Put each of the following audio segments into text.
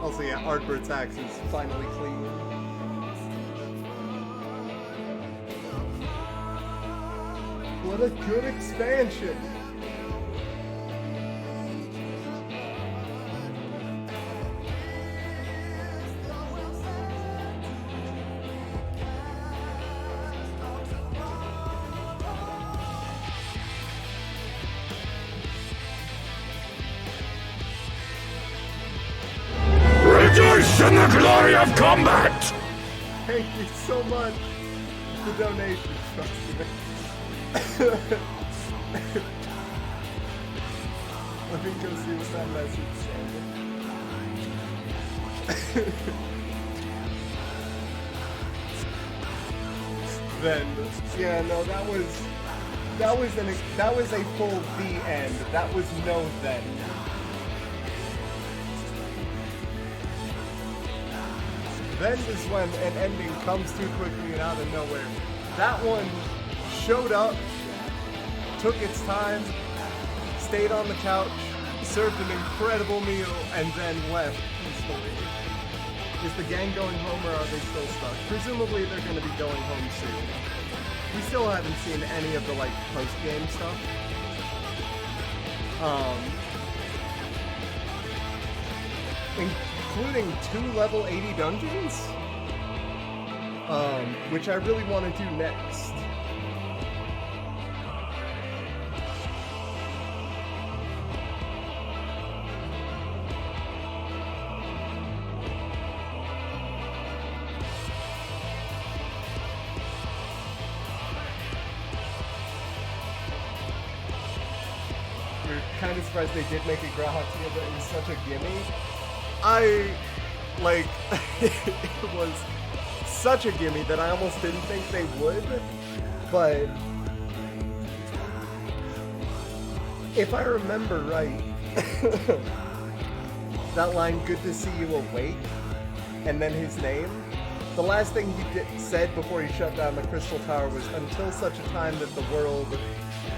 Also, yeah, Ardbert's axe is finally clean. What a good expansion! Rejoice in the glory of combat! Thank you so much for the donation, trust me. Let me go see what that message said. Then, yeah, no, that was a full the end. That was no then. Then is when an ending comes too quickly and out of nowhere. That one showed up, took its time, stayed on the couch, served an incredible meal, and then left peacefully. Is the gang going home or are they still stuck? Presumably they're going to be going home soon. We still haven't seen any of the, like, post-game stuff. Including 2 level 80 dungeons, which I really want to do next. We're kind of surprised they did make a Grahatia, but it was such a gimme. It was such a gimme that I almost didn't think they would, but if I remember right, that line, "good to see you awake," and then his name, the last thing he said before he shut down the Crystal Tower was, "until such a time that the world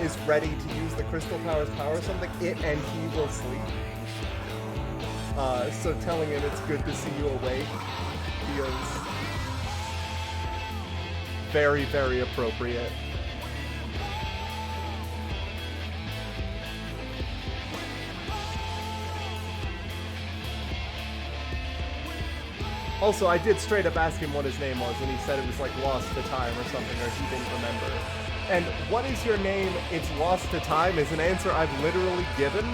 is ready to use the Crystal Tower's power, something, it and he will sleep." So telling him it's good to see you awake feels very, very appropriate. Also, I did straight up ask him what his name was, and he said it was like Lost to Time or something, or he didn't remember. And what is your name? It's Lost to Time is an answer I've literally given,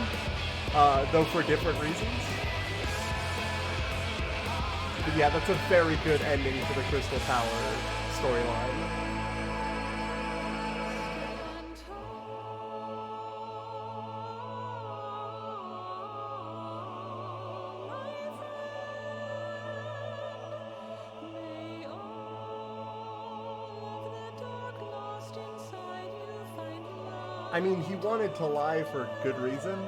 though for different reasons. But yeah, that's a very good ending to the Crystal Tower storyline. I mean, he wanted to lie for good reason.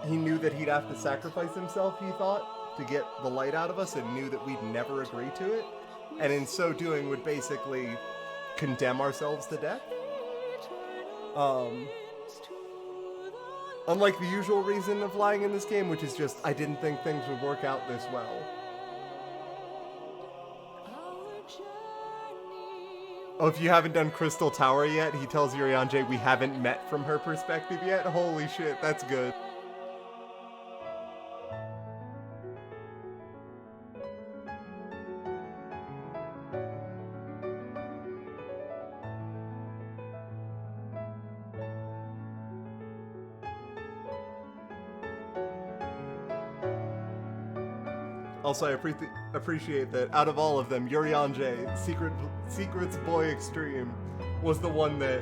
He knew that he'd have to sacrifice himself, he thought, to get the light out of us, and knew that we'd never agree to it. And in so doing would basically condemn ourselves to death. Unlike the usual reason of lying in this game, which is just, I didn't think things would work out this well. Oh, if you haven't done Crystal Tower yet, he tells Urianger we haven't met from her perspective yet. Holy shit, that's good. Also, I appreciate that out of all of them, Urianger, Secret's Boy Extreme, was the one that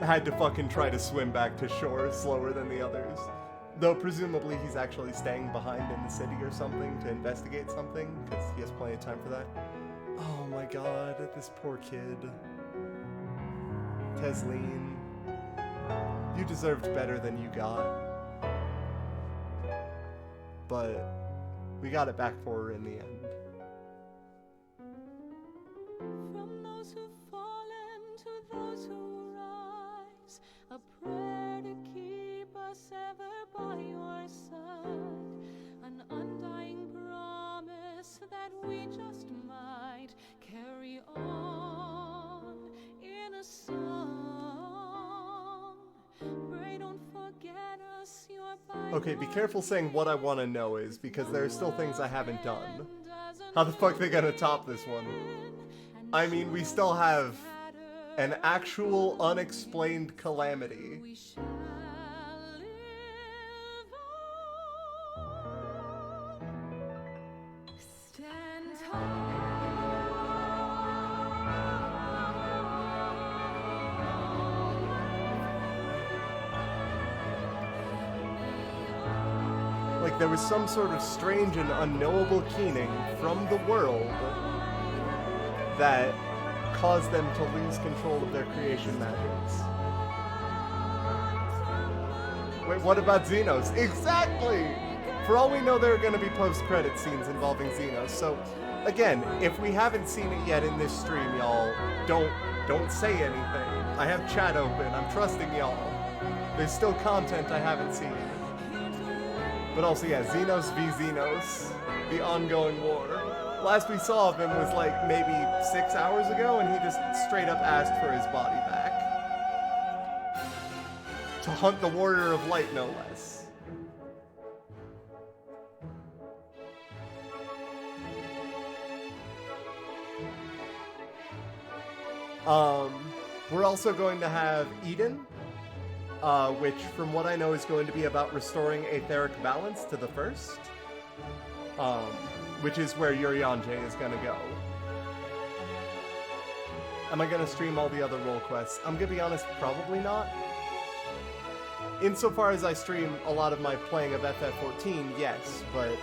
had to fucking try to swim back to shore slower than the others. Though presumably he's actually staying behind in the city or something to investigate something, because he has plenty of time for that. Oh my god, this poor kid. Tesleen. You deserved better than you got. But we got it back for her in the end. From those who've fallen to those who rise, a prayer to keep us ever by your side, an undying promise. Okay, be careful saying what I want to know is, because there are still things I haven't done. How the fuck they gonna top this one? I mean, we still have an actual unexplained calamity. We shall live on. Stand Like there was some sort of strange and unknowable keening from the world that caused them to lose control of their creation magics. Wait, what about Xenos? Exactly! For all we know, there are going to be post-credit scenes involving Xenos, so again, if we haven't seen it yet in this stream, y'all, don't say anything. I have chat open, I'm trusting y'all. There's still content I haven't seen. But also, yeah, Xenos v Xenos, the ongoing war. Last we saw of him was like maybe 6 hours ago, and he just straight up asked for his body back. To hunt the Warrior of Light, no less. We're also going to have Eden, which, from what I know, is going to be about restoring etheric balance to the first. Which is where Urianger is gonna go. Am I gonna stream all the other role quests? I'm gonna be honest, probably not. Insofar as I stream a lot of my playing of FF14, yes, but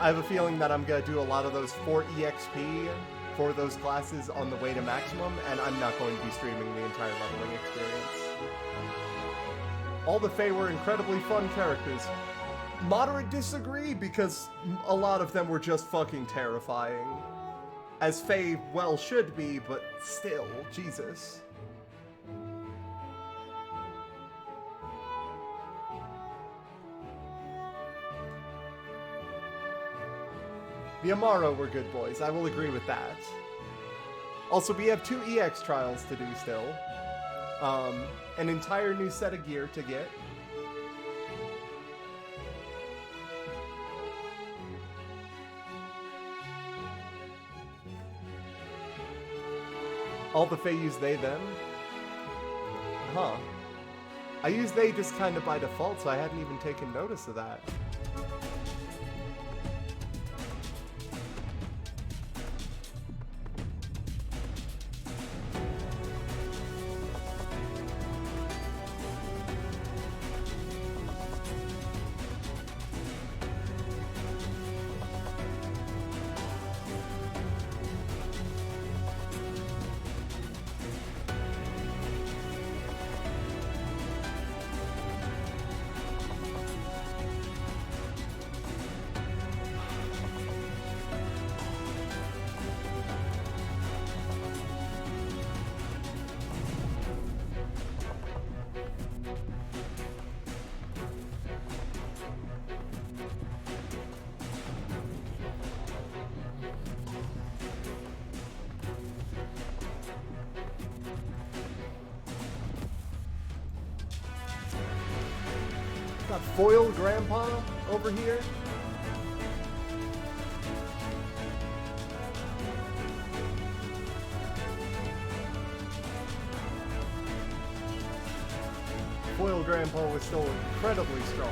I have a feeling that I'm gonna do a lot of those for EXP for those classes on the way to maximum, and I'm not going to be streaming the entire leveling experience. All the Fae were incredibly fun characters. Moderate disagree, because a lot of them were just fucking terrifying. As Fae well should be, but still, Jesus. The Amaro were good boys, I will agree with that. Also, we have 2 EX trials to do still. An entire new set of gear to get. All the Fae use they, them? Huh. I use they just kind of by default, so I hadn't even taken notice of that. Got foiled grandpa over here. Foiled grandpa was still incredibly strong.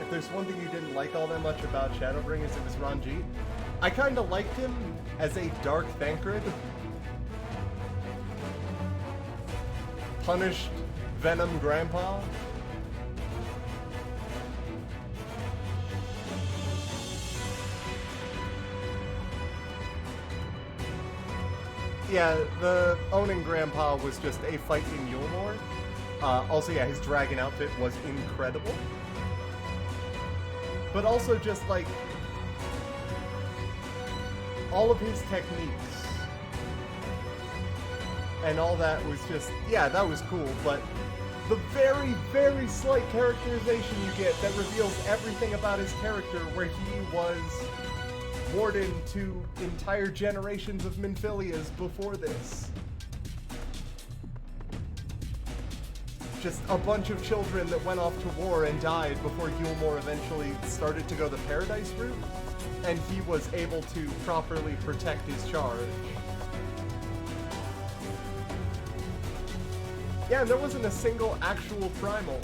If there's one thing you didn't like all that much about Shadowbringers, it was Ranjit. I kinda liked him as a Dark Thancred. Punished Venom Grandpa. Yeah, the owning Grandpa was just a fight in Yulmore. Also, yeah, his dragon outfit was incredible. But also just like all of his techniques and all that was just, yeah, that was cool, but the very, very slight characterization you get that reveals everything about his character, where he was warden to entire generations of Minphilias before this. Just a bunch of children that went off to war and died before Yulmore eventually started to go the Paradise route, and he was able to properly protect his charge. Yeah, and there wasn't a single actual primal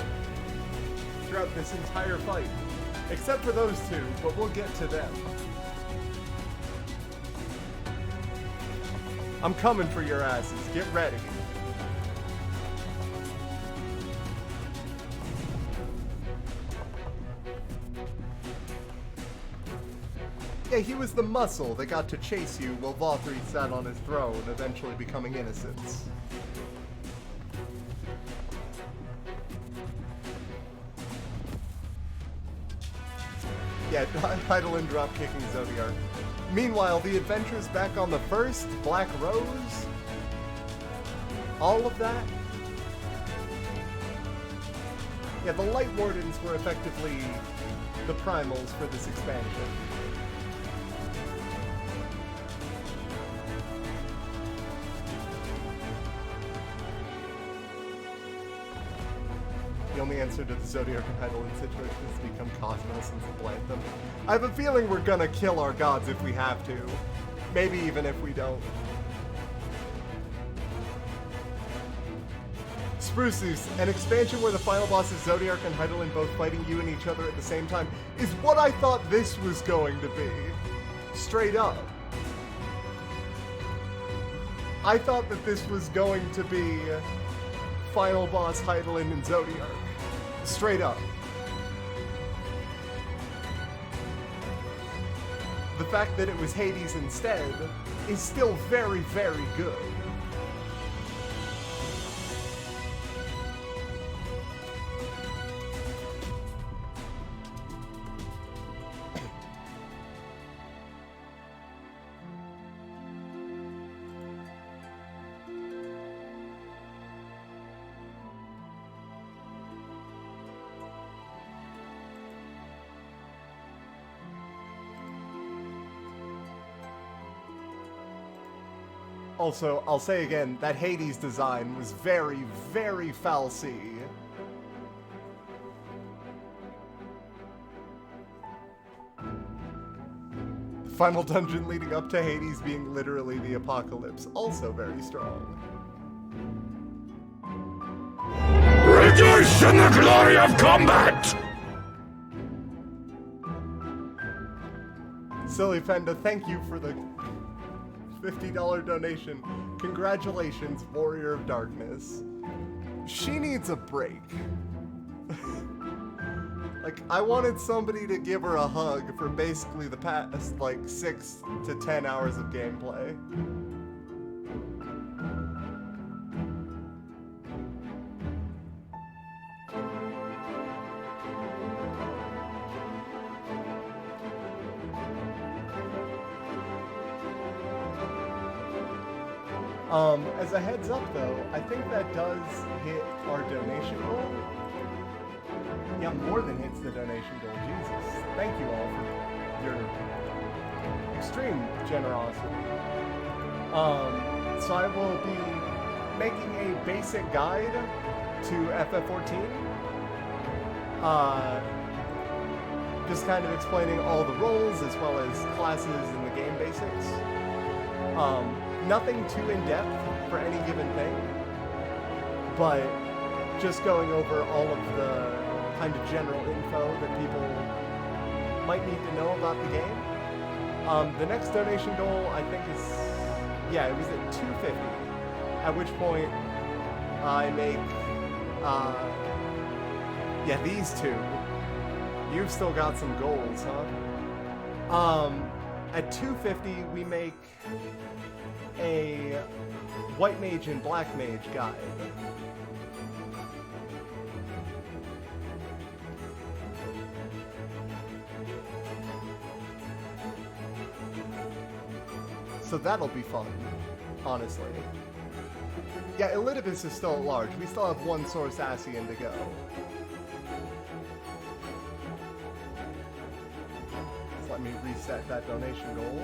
throughout this entire fight. Except for those two, but we'll get to them. I'm coming for your asses. Get ready. Yeah, he was the muscle that got to chase you while Valkyrie sat on his throne, eventually becoming Innocence. Yeah, Hydaelyn drop kicking Zodiark. Meanwhile, the adventures back on the first, Black Rose, all of that. Yeah, the Light Wardens were effectively the primals for this expansion. The only answer to the Zodiark and Hydaelyn situation is to become Cosmos and supplant them. I have a feeling we're gonna kill our gods if we have to. Maybe even if we don't. Spruces, an expansion where the final boss is Zodiark and Hydaelyn both fighting you and each other at the same time, is what I thought this was going to be. Straight up. I thought that this was going to be final boss Hydaelyn and Zodiark. Straight up. The fact that it was Hades instead is still very, very good. Also, I'll say again, that Hades design was very, very Falsy. The final dungeon leading up to Hades being literally the apocalypse, also very strong. Rejoice in the glory of combat! Silly Fenda, thank you for the $50 donation. Congratulations, Warrior of Darkness. She needs a break. Like, I wanted somebody to give her a hug for basically the past, like, 6 to 10 hours of gameplay. As a heads up though, I think that does hit our donation goal. Yeah, more than hits the donation goal. Jesus. Thank you all for your extreme generosity. So I will be making a basic guide to FF14. Just kind of explaining all the roles as well as classes and the game basics. Nothing too in-depth for any given thing, but just going over all of the kind of general info that people might need to know about the game. The next donation goal, I think, is, yeah, it was at 250, at which point I make, yeah, these two. You've still got some goals, huh? At 250, we make a White Mage and Black Mage guide. So that'll be fun, honestly. Yeah, Elidibus is still at large. We still have one Source Ascian to go. Just let me me reset that donation goal.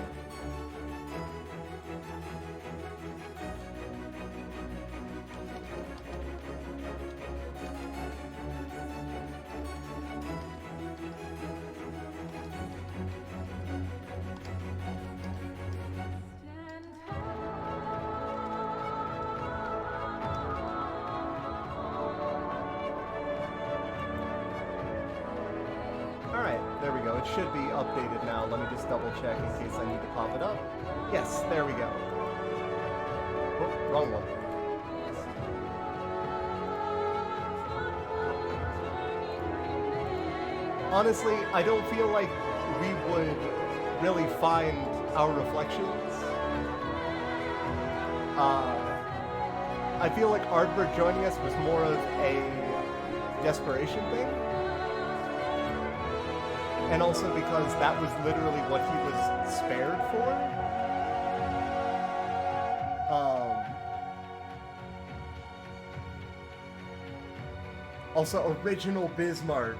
There we go. It should be updated now. Let me just double check in case I need to pop it up. Yes, there we go. Oh, wrong one. Honestly, I don't feel like we would really find our reflections. I feel like Ardbert joining us was more of a desperation thing. And also because that was literally what he was spared for. Also, original Bismarck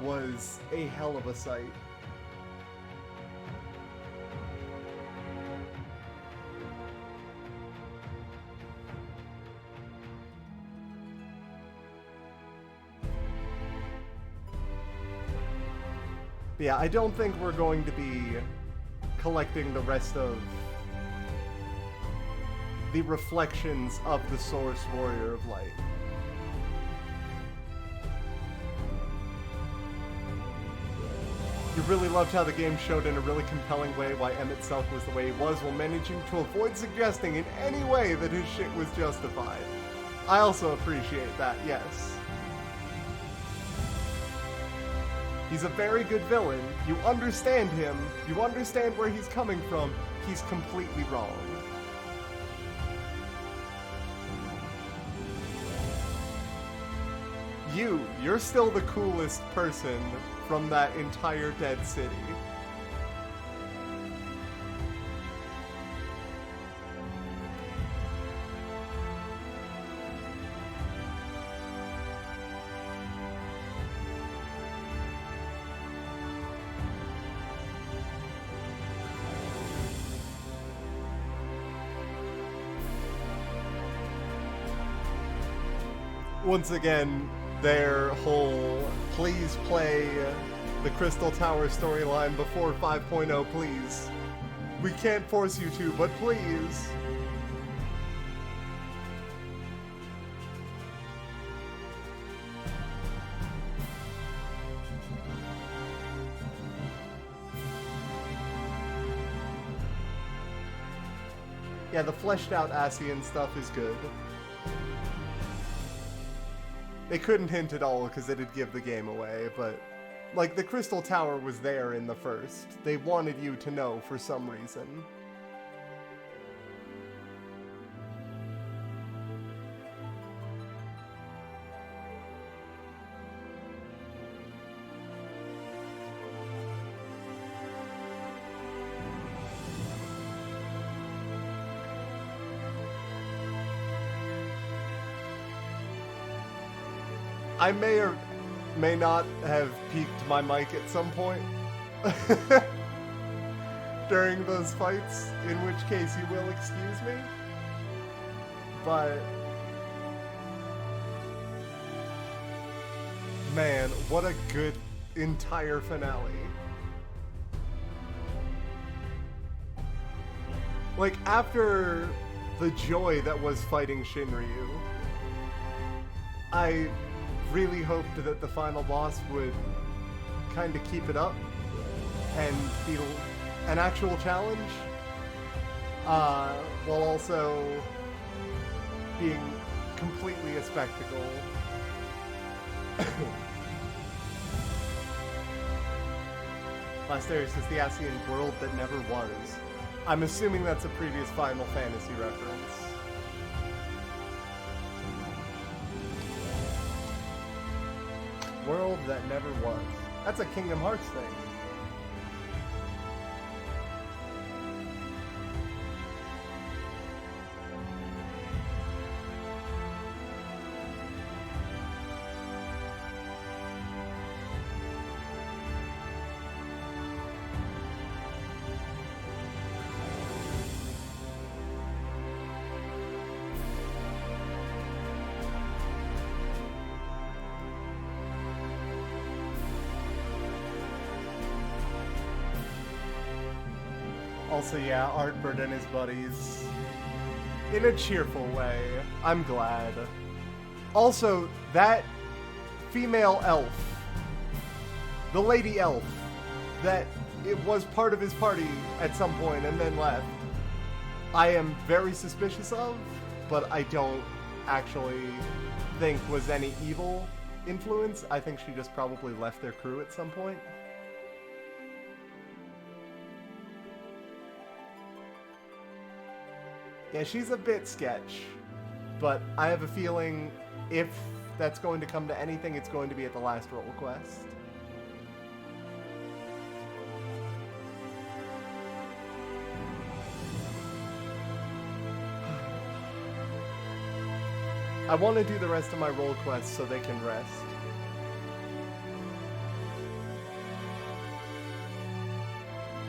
was a hell of a sight. But yeah, I don't think we're going to be collecting the rest of the reflections of the Source Warrior of Light. You really loved how the game showed in a really compelling way why Emmett Selk was the way he was while managing to avoid suggesting in any way that his shit was justified. I also appreciate that, yes. He's a very good villain. You understand him. You understand where he's coming from. He's completely wrong. You're still the coolest person from that entire dead city. Once again, their whole please play the Crystal Tower storyline before 5.0, please. We can't force you to, but please. Yeah, the fleshed out Asian stuff is good. They couldn't hint at all because it'd give the game away, but like the Crystal Tower was there in the first. They wanted you to know for some reason. I may or may not have peaked my mic at some point during those fights, in which case you will excuse me. But man, what a good entire finale. Like, after the joy that was fighting Shinryu, I really hoped that the final boss would kind of keep it up and be an actual challenge, while also being completely a spectacle. Last Aries is the ASEAN world that never was. I'm assuming that's a previous Final Fantasy reference. World that never was. That's a Kingdom Hearts thing. Also, yeah, Artbert and his buddies. In a cheerful way. I'm glad. Also, that female elf, the lady elf, that it was part of his party at some point and then left, I am very suspicious of, but I don't actually think was any evil influence. I think she just probably left their crew at some point. Yeah, she's a bit sketch, but I have a feeling if that's going to come to anything, it's going to be at the last role quest. I want to do the rest of my role quests so they can rest.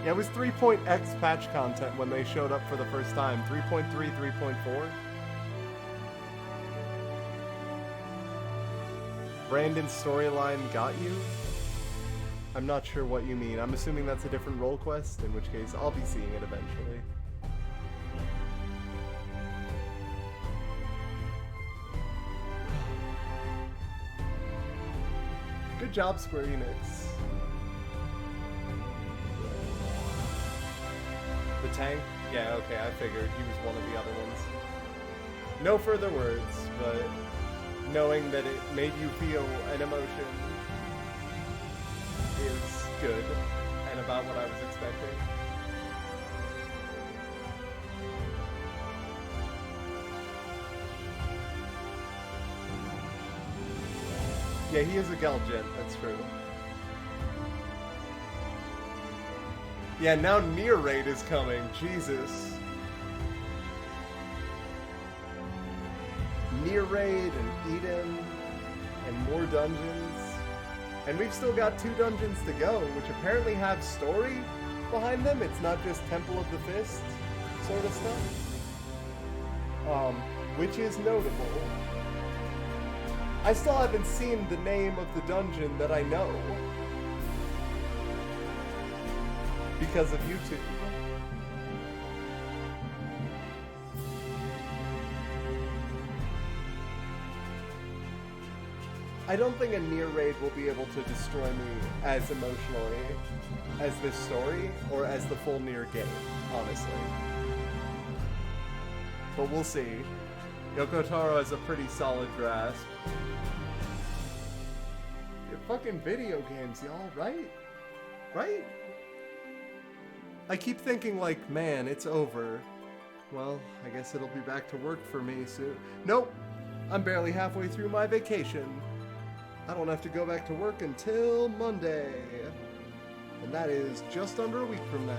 Yeah, it was 3.x patch content when they showed up for the first time. 3.3, 3.4. Brandon's storyline got you? I'm not sure what you mean. I'm assuming that's a different role quest, in which case I'll be seeing it eventually. Good job, Square Enix. The tank? Yeah, okay, I figured he was one of the other ones. No further words, but knowing that it made you feel an emotion is good, and about what I was expecting. Yeah, he is a Geljet, that's true. Yeah, now Near Raid is coming, Jesus. Near Raid and Eden and more dungeons. And we've still got 2 dungeons to go, which apparently have story behind them. It's not just Temple of the Fist sort of stuff. Which is notable. I still haven't seen the name of the dungeon that I know because of YouTube. I don't think a Near Raid will be able to destroy me as emotionally as this story or as the full Near game, honestly. But we'll see. Yoko Taro has a pretty solid grasp. Your fucking video games, y'all, right? Right? I keep thinking like, man, it's over. Well, I guess it'll be back to work for me soon. Nope! I'm barely halfway through my vacation. I don't have to go back to work until Monday. And that is just under a week from now.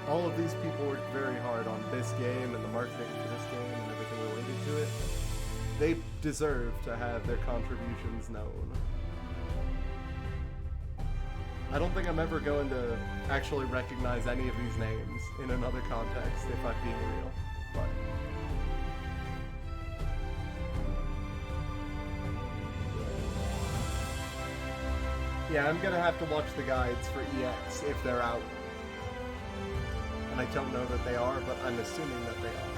All of these people worked very hard on this game and the marketing for this game and everything related to it. They deserve to have their contributions known. I don't think I'm ever going to actually recognize any of these names in another context, if I'm being real. But yeah, I'm gonna have to watch the guides for EX if they're out. And I don't know that they are, but I'm assuming that they are.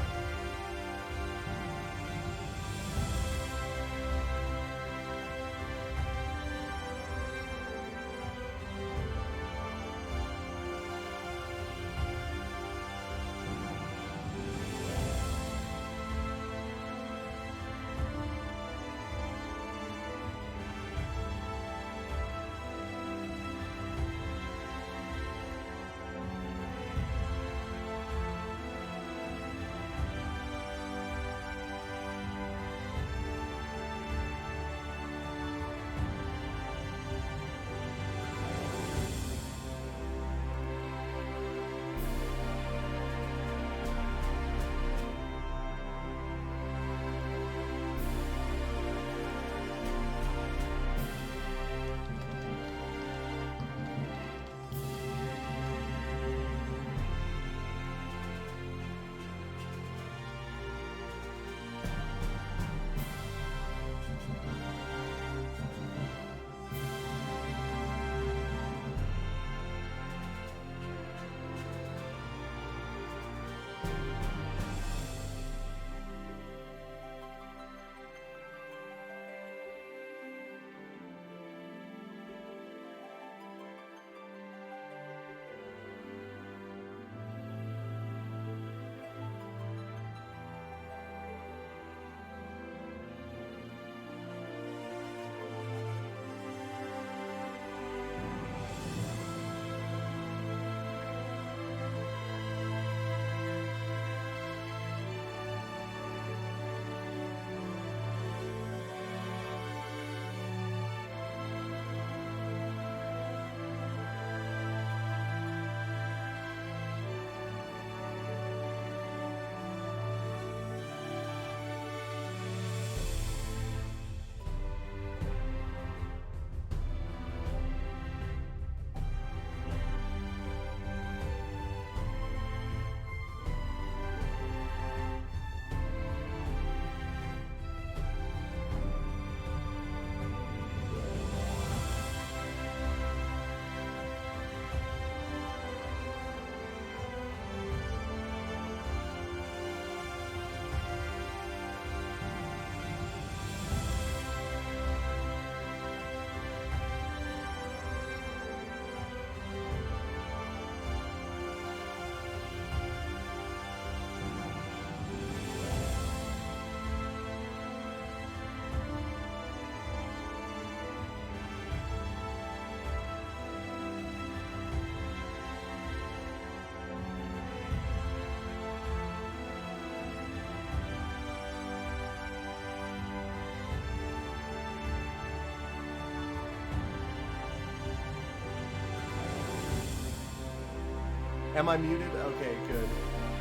Am I muted? Okay, good.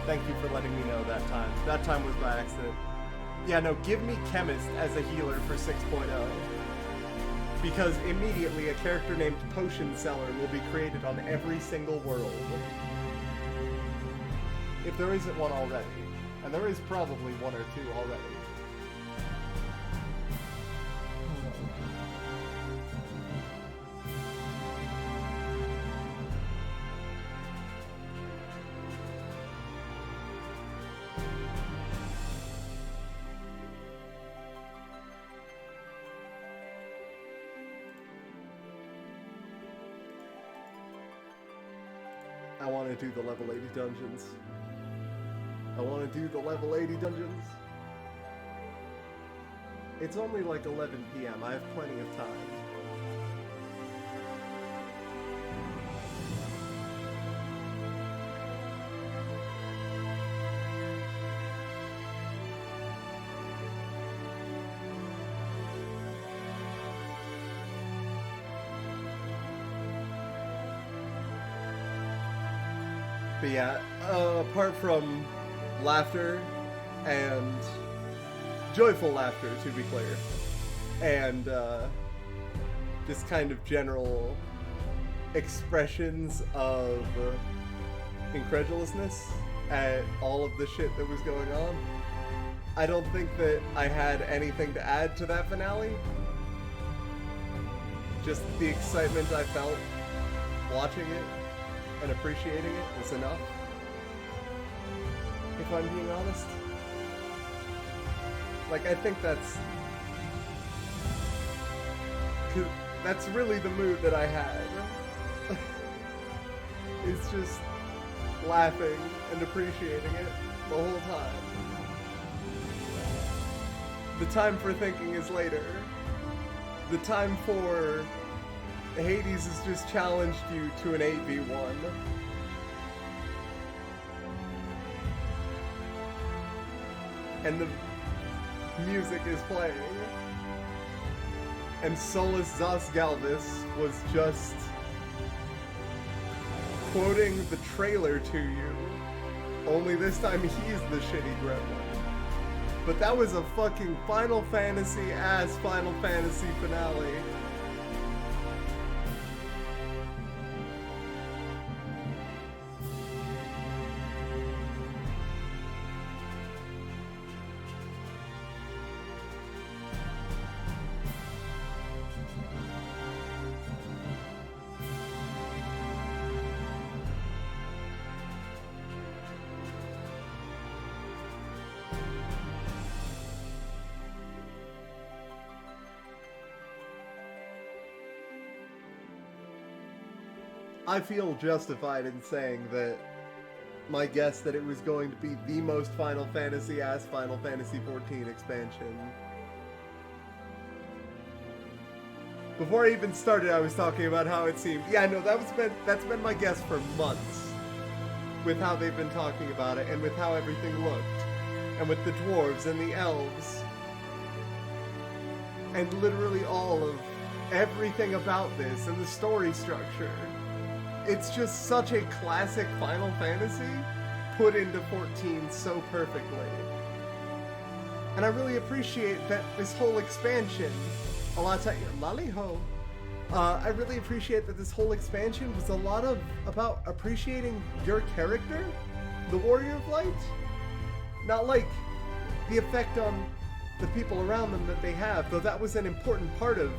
Thank you for letting me know that time. That time was by accident. Yeah, no, give me Chemist as a healer for 6.0. Because immediately a character named Potion Seller will be created on every single world. If there isn't one already. And there is probably one or two already. I want to do the level 80 dungeons. I want to do the level 80 dungeons. It's only like 11 p.m. I have plenty of time. But yeah, apart from laughter and joyful laughter, to be clear, and just kind of general expressions of incredulousness at all of the shit that was going on, I don't think that I had anything to add to that finale. Just the excitement I felt watching it and appreciating it was enough. If I'm being honest. Like, I think that's really the mood that I had. It's just laughing and appreciating it the whole time. The time for thinking is later. The time for Hades has just challenged you to an 8v1. And the music is playing. And Solus Zos Galvis was just quoting the trailer to you. Only this time he's the shitty gremlin. But that was a fucking Final Fantasy ass Final Fantasy finale. I feel justified in saying that my guess that it was going to be the most Final Fantasy-ass Final Fantasy XIV expansion. Before I even started, I was talking about how it seemed. Yeah, no, that's been my guess for months. With how they've been talking about it, and with how everything looked. And with the dwarves and the elves. And literally all of everything about this, and the story structure. It's just such a classic Final Fantasy put into 14 so perfectly. And I really appreciate that this whole expansion, a lot of time, Laliho, I really appreciate that this whole expansion was a lot about appreciating your character, the Warrior of Light. Not like the effect on the people around them that they have, though that was an important part of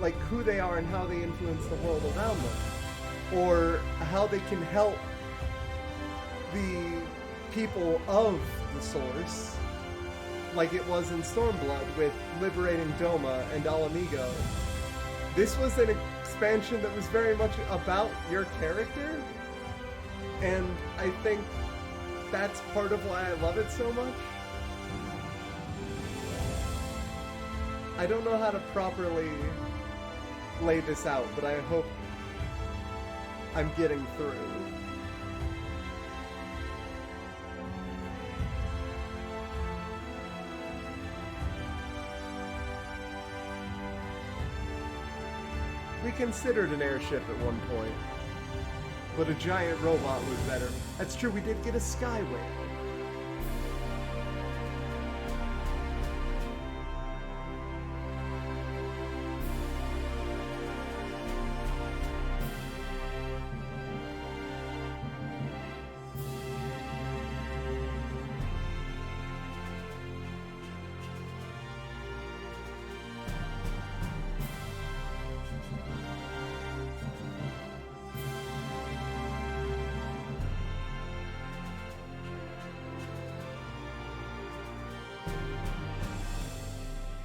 like who they are and how they influence the world around them. Or how they can help the people of the Source, like it was in Stormblood with liberating Doma and Alamigo. This was an expansion that was very much about your character, and I think that's part of why I love it so much. I don't know how to properly lay this out, but I hope I'm getting through. We considered an airship at one point. but a giant robot was better. That's true, we did get a Skyway.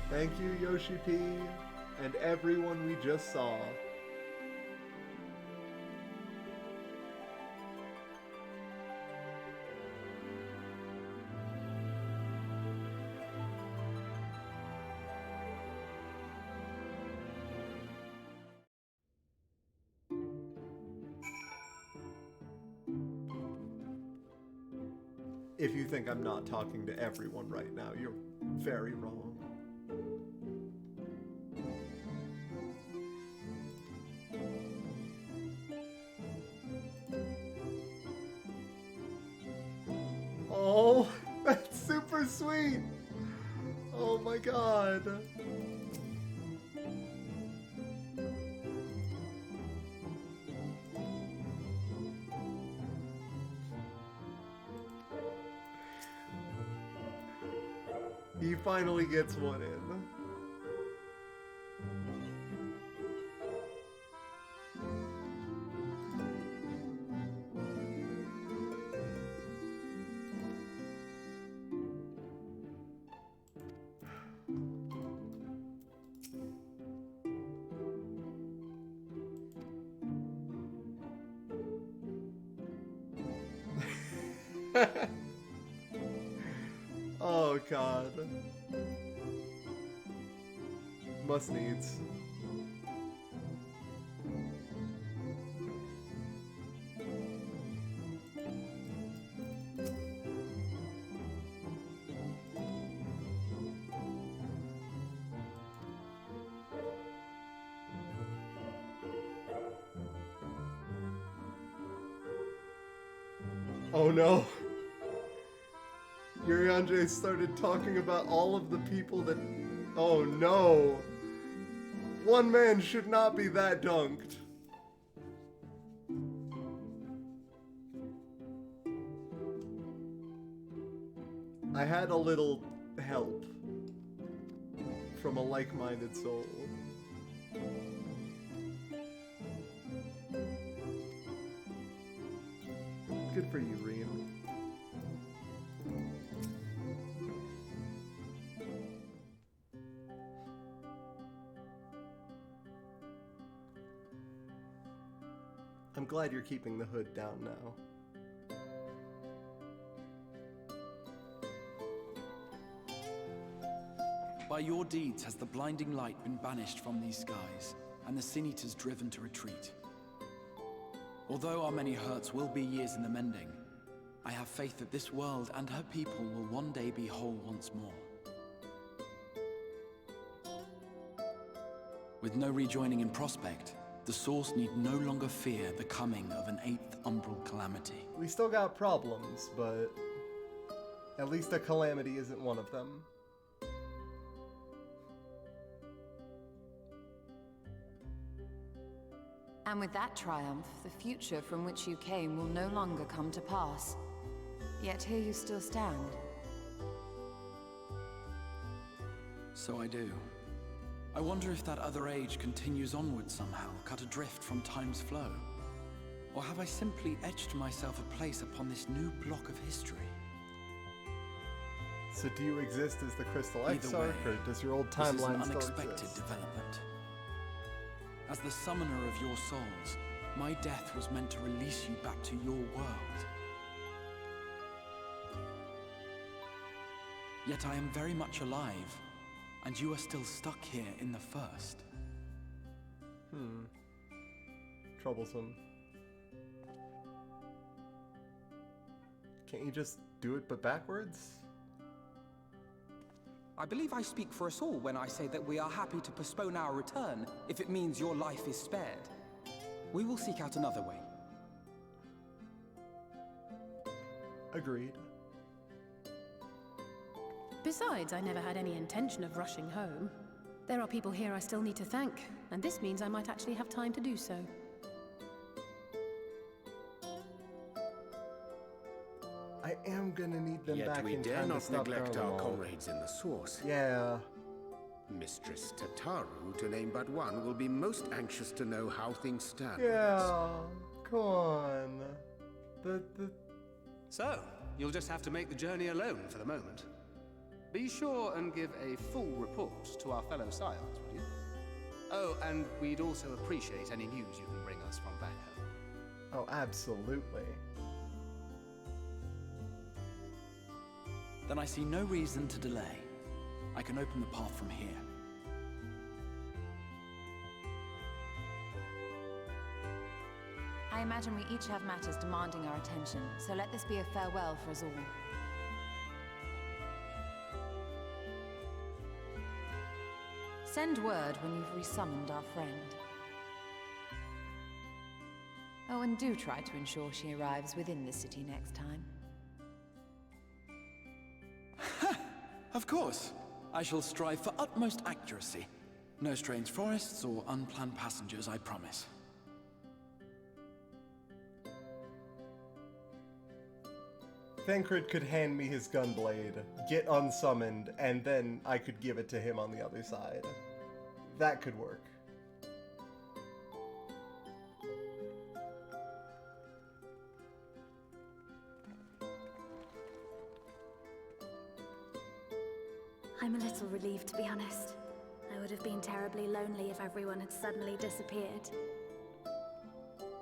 Thank you, Yoshi P, and everyone we just saw. If you think I'm not talking to everyone right now, you're very wrong. Oh, that's super sweet. Oh my god. He finally gets one in. Oh god. Must needs. Oh no. Yuriandre started talking about all of the people that... Oh no. One man should not be that dunked. I had a little help from a like-minded soul. Good for you, Reem. I'm glad you're keeping the hood down now. By your deeds has the blinding light been banished from these skies, and the Sin Eaters driven to retreat. Although our many hurts will be years in the mending, I have faith that this world and her people will one day be whole once more. With no rejoining in prospect, the Source need no longer fear the coming of an 8th umbral calamity. We still got problems, but at least a calamity isn't one of them. And with that triumph, the future from which you came will no longer come to pass. Yet here you still stand. So I do. I wonder if that other age continues onward somehow, cut adrift from time's flow. Or have I simply etched myself a place upon this new block of history? So do you exist as the Crystal Either Exarch, way, or does your old this is an timeline still unexpected exist? development. As the summoner of your souls, my death was meant to release you back to your world. Yet I am very much alive, and you are still stuck here in the First. Troublesome. Can't you just do it but backwards? I believe I speak for us all when I say that we are happy to postpone our return if it means your life is spared. We will seek out another way. Agreed. Besides, I never had any intention of rushing home. There are people here I still need to thank, and this means I might actually have time to do so. I am gonna need them Yet back we in dare time to not stop neglect our Garlemald. comrades in the source. Yeah. Mistress Tataru, to name but one, will be most anxious to know how things stand. Yeah. Come on. The So, you'll just have to make the journey alone for the moment. Be sure and give a full report to our fellow scions, would you? Oh, and we'd also appreciate any news you can bring us from back home. Oh, absolutely. Then I see no reason to delay. I can open the path from here. I imagine we each have matters demanding our attention, so let this be a farewell for us all. Send word when you've resummoned our friend. Oh, and do try to ensure she arrives within the city next time. Of course. I shall strive for utmost accuracy. No strange forests or unplanned passengers, I promise. Thancred could hand me his gunblade, get unsummoned, and then I could give it to him on the other side. That could work. I'm a little relieved, to be honest. I would have been terribly lonely if everyone had suddenly disappeared.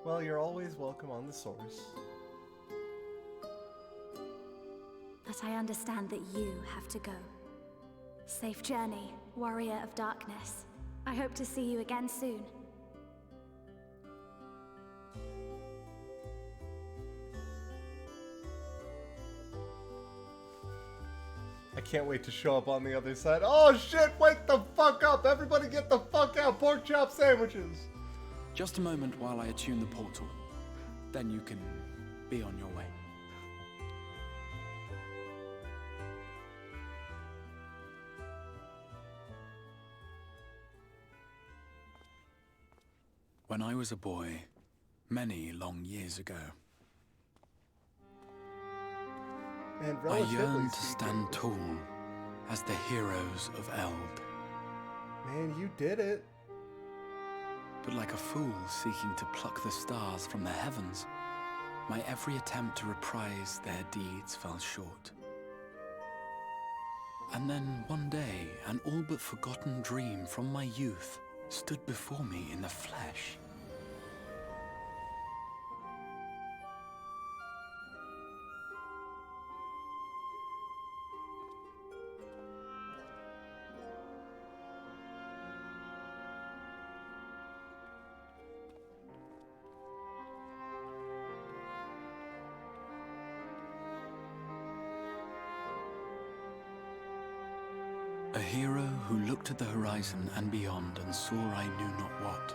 Well, you're always welcome on the source. But I understand that you have to go. Safe journey, warrior of darkness. I hope to see you again soon. I can't wait to show up on the other side. Oh shit, wake the fuck up! Everybody get the fuck out! Pork chop sandwiches! Just a moment while I attune the portal. Then you can be on your way. When I was a boy, many long years ago, And I relatively yearned to speaking, stand tall as the heroes of Eld. Man, you did it. But like a fool seeking to pluck the stars from the heavens, my every attempt to reprise their deeds fell short. And then one day, an all but forgotten dream from my youth stood before me in the flesh. A hero who looked at the horizon and beyond and saw I knew not what.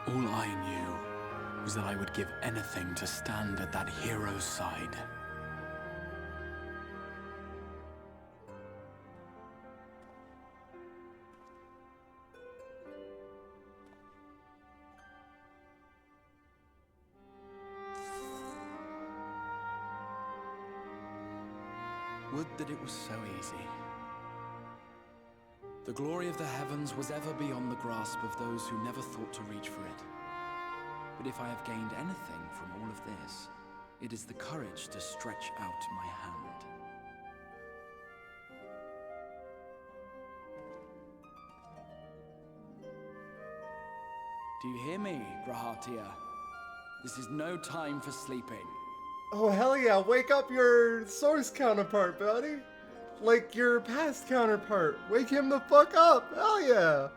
All I knew was that I would give anything to stand at that hero's side. Would that it was so easy. The glory of the heavens was ever beyond the grasp of those who never thought to reach for it. But if I have gained anything from all of this, it is the courage to stretch out my hand. Do you hear me, Grahatia? This is no time for sleeping. Oh hell yeah, wake up your source counterpart, buddy. Like your past counterpart. Wake him the fuck up. Hell yeah.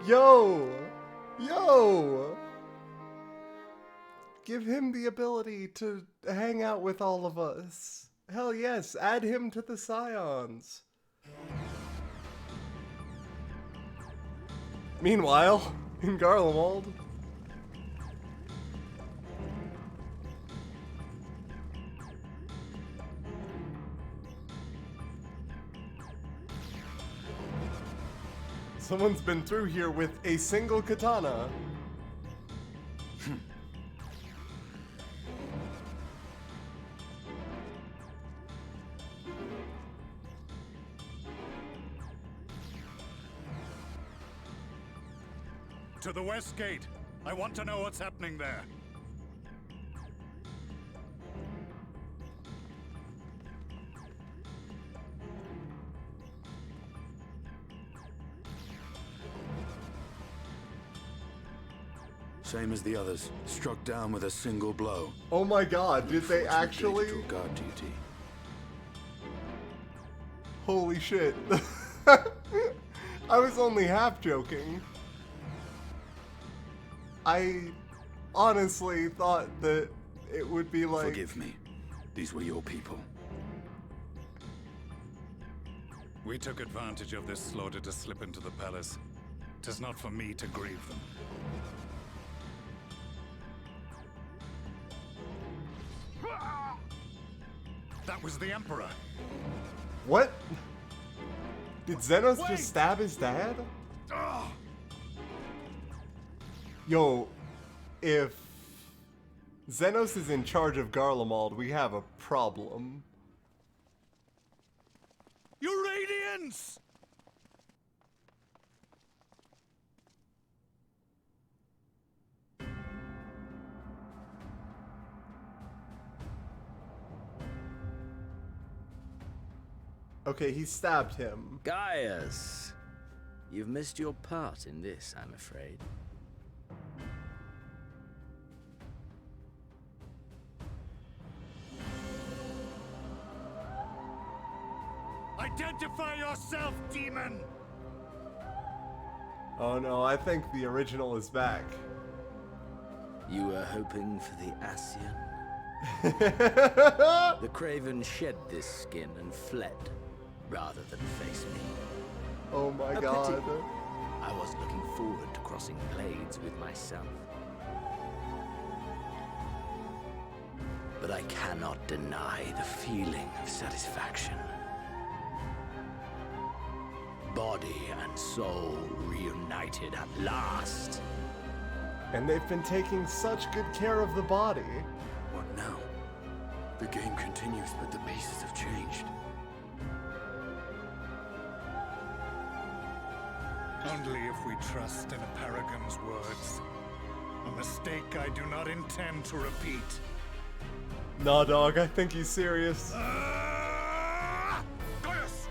Yo. Yo. Give him the ability to hang out with all of us. Hell yes, add him to the Scions. Meanwhile, in Garlemald, Someone's been through here with a single katana. To the west gate. I want to know what's happening there. Same as the others. Struck down with a single blow. Oh my god, did they actually? To guard duty. Holy shit. I was only half joking. I honestly thought that it would be like... Forgive me. These were your people. We took advantage of this slaughter to slip into the palace. 'Tis not for me to grieve them. That was the Emperor. What? Did Xenos just stab his dad? Yo, if Xenos is in charge of Garlemald, we have a problem. Your Radiance! Okay, he stabbed him. Gaius, you've missed your part in this, I'm afraid. Identify yourself, demon! Oh no, I think the original is back. You were hoping for the Ascian? The Craven shed this skin and fled, rather than face me. Oh my A god. pity. I was looking forward to crossing blades with myself. But I cannot deny the feeling of satisfaction. Body and soul reunited at last. And they've been taking such good care of the body. What now? The game continues, but the pieces have changed. Only if we trust in a paragon's words. A mistake I do not intend to repeat. Nah, dog, I think he's serious. Gaius!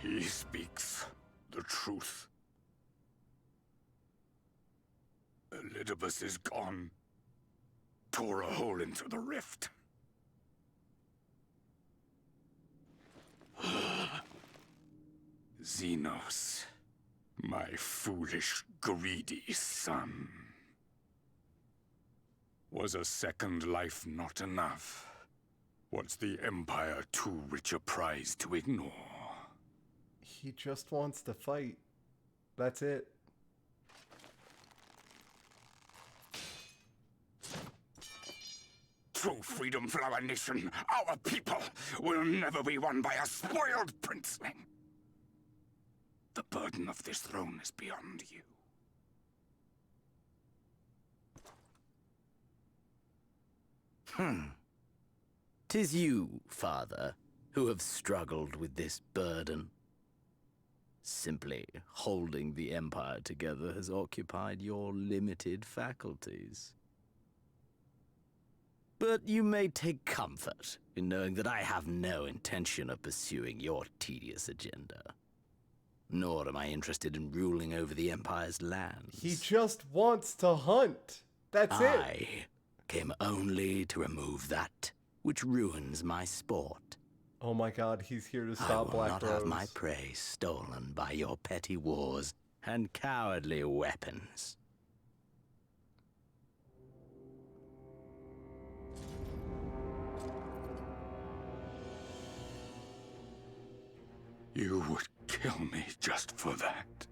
He speaks the truth. Elidibus is gone. Tore a hole into the rift. Xenos, my foolish, greedy son. Was a second life not enough? Was the Empire too rich a prize to ignore? He just wants to fight. That's it. True freedom for our nation, our people, will never be won by a spoiled princeling. The burden of this throne is beyond you. 'Tis you, father, who have struggled with this burden. Simply holding the Empire together has occupied your limited faculties. But you may take comfort in knowing that I have no intention of pursuing your tedious agenda. Nor am I interested in ruling over the Empire's lands. He just wants to hunt. That's it. I came only to remove that which ruins my sport. Oh my god, he's here to I stop will Black not Rose. have my prey stolen by your petty wars and cowardly weapons. You would kill me just for that.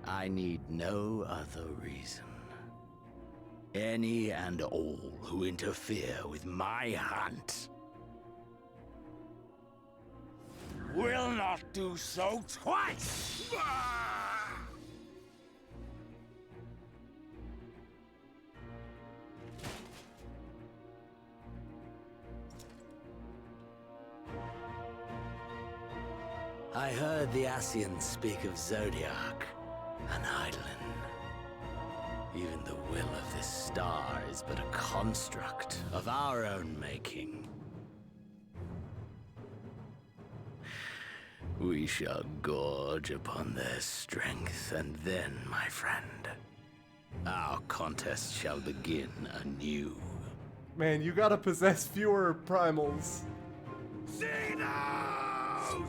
I need no other reason. Any and all who interfere with my hunt will not do so twice! I heard the Ascians speak of Zodiac, an Eidolon. Even the will of this star is but a construct of our own making. We shall gorge upon their strength, and then, my friend, our contest shall begin anew. Man, you gotta possess fewer primals. Xenos!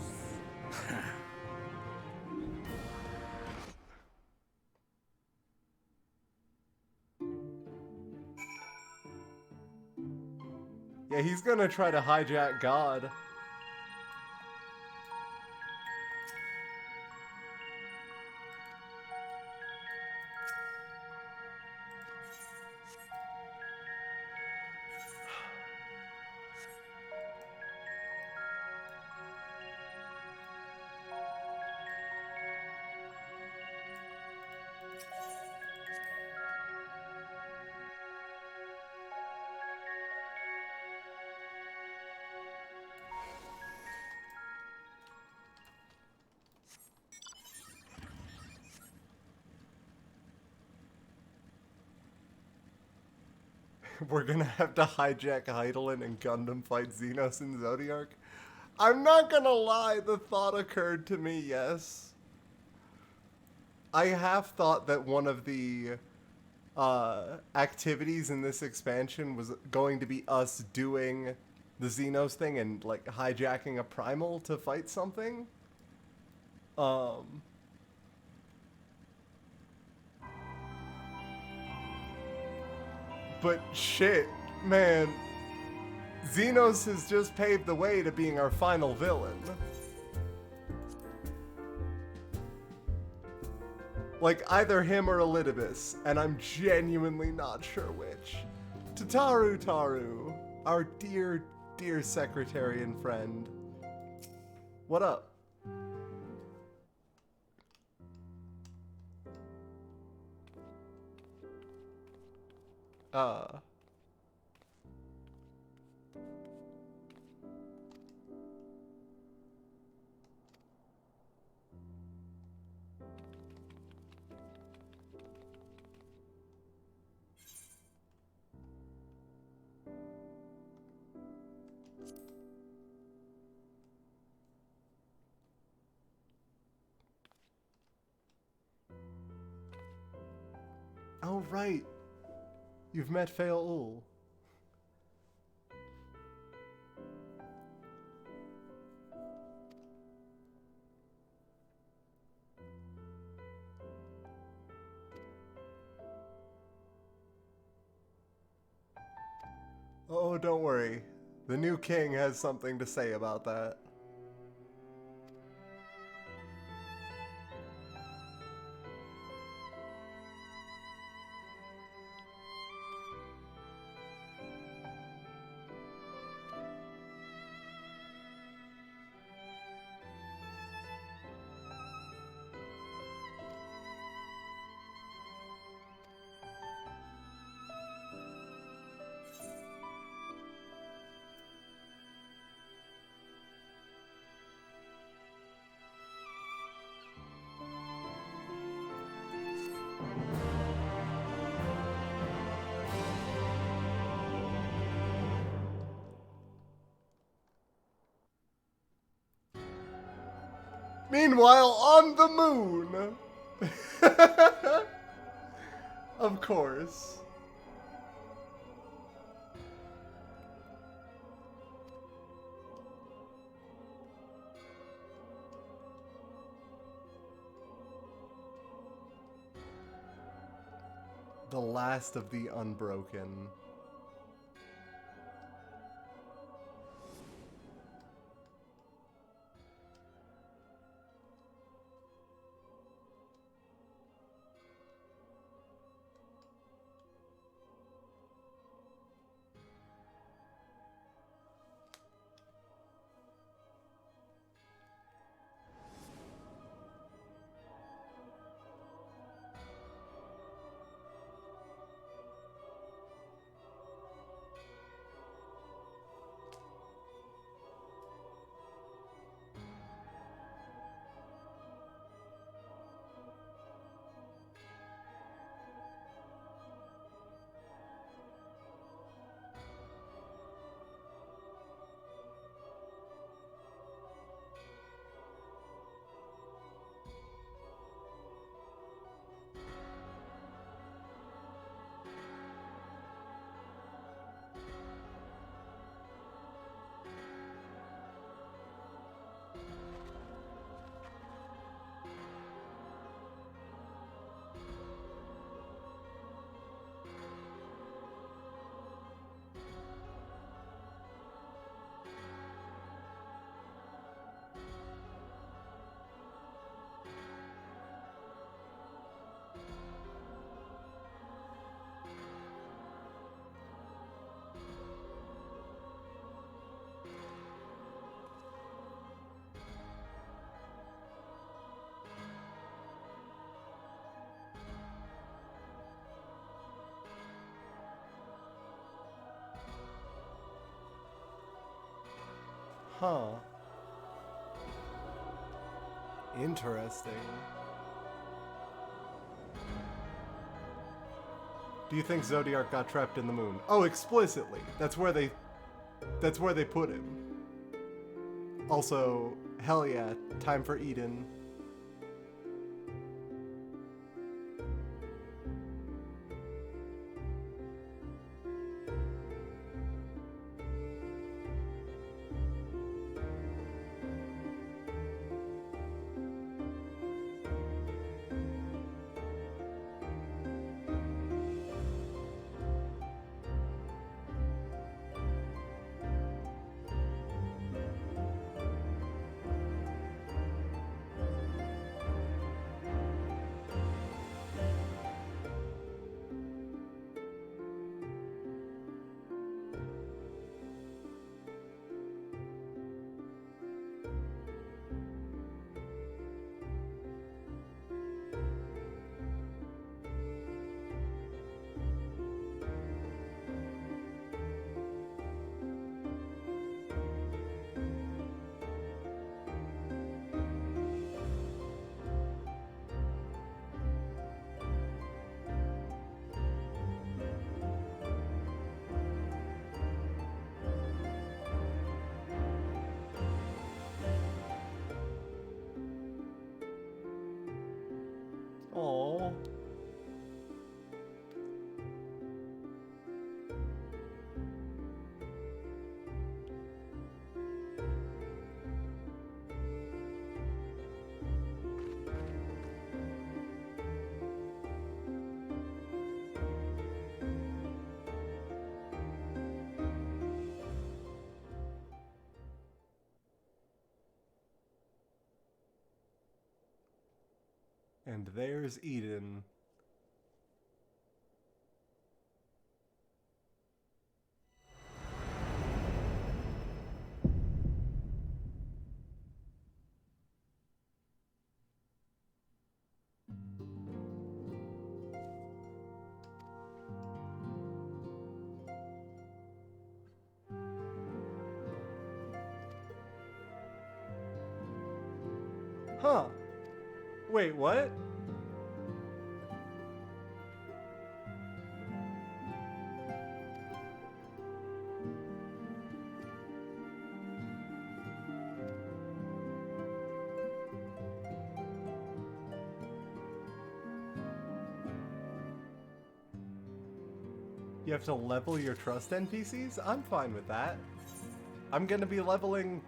Yeah, he's gonna try to hijack God. We're gonna have to hijack Eidolon and Gundam fight Xenos and Zodiac. I'm not gonna lie, the thought occurred to me, yes. I have thought that one of the activities in this expansion was going to be us doing the Xenos thing and like hijacking a primal to fight something. But shit, man, Xenos has just paved the way to being our final villain. Like, either him or Elidibus, and I'm genuinely not sure which. Tataru Taru, our dear, dear secretary and friend. What up? Oh, right. You've met Faol. Oh, don't worry. The new king has something to say about that. Meanwhile, on the moon! Of course. The last of the unbroken. Huh. Interesting. Do you think Zodiark got trapped in the moon? Oh, explicitly. That's where they put him. Also, hell yeah, time for Eden. Oh. And there's Eden. Huh. Wait, what? You have to level your trust NPCs? I'm fine with that. I'm gonna be leveling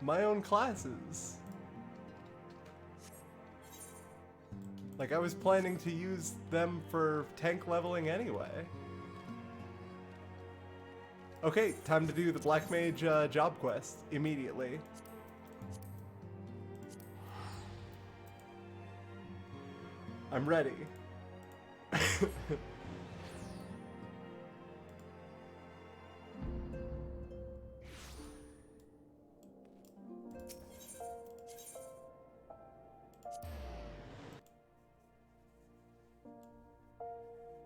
my own classes. Like, I was planning to use them for tank leveling anyway. Okay, time to do the Black Mage job quest immediately. I'm ready.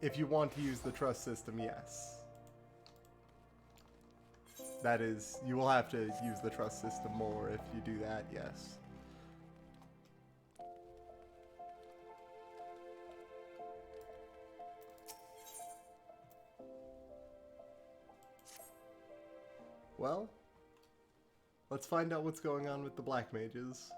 If you want to use the trust system, yes. That is, you will have to use the trust system more if you do that, yes. Well, let's find out what's going on with the Black Mages.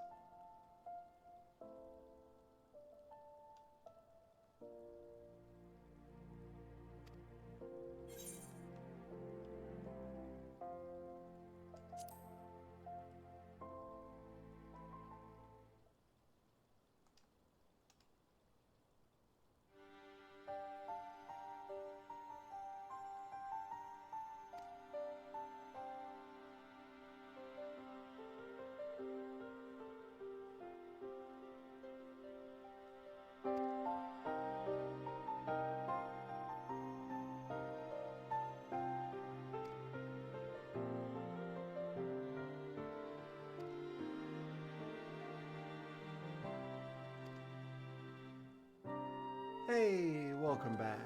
Hey, welcome back.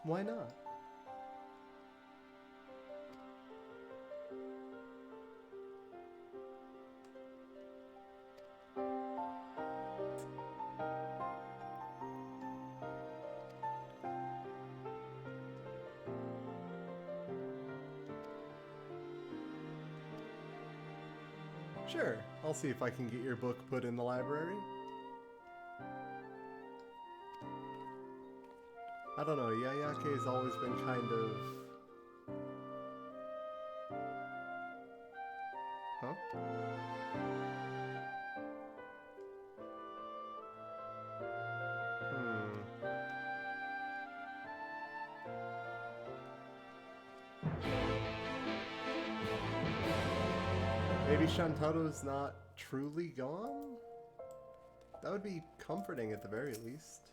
Why not? Sure, I'll see if I can get your book put in the library. I don't know, Yayake has always been kind of... Huh? Maybe Shantaro's not truly gone? That would be comforting at the very least.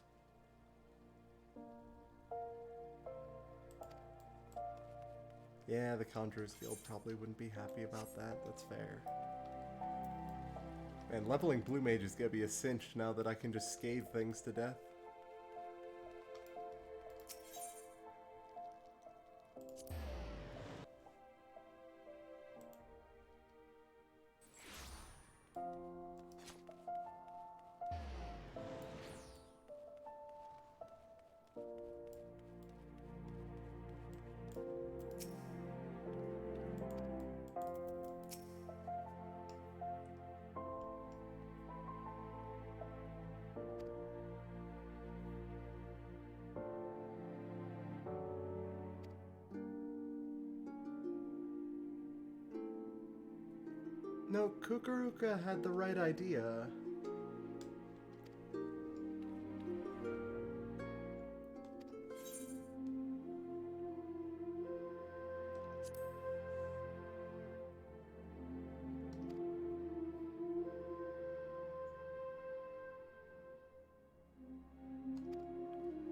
Yeah, the Conjurers Guild probably wouldn't be happy about that. That's fair. And leveling Blue Mage is gonna be a cinch now that I can just scathe things to death. No, Kukuruka had the right idea.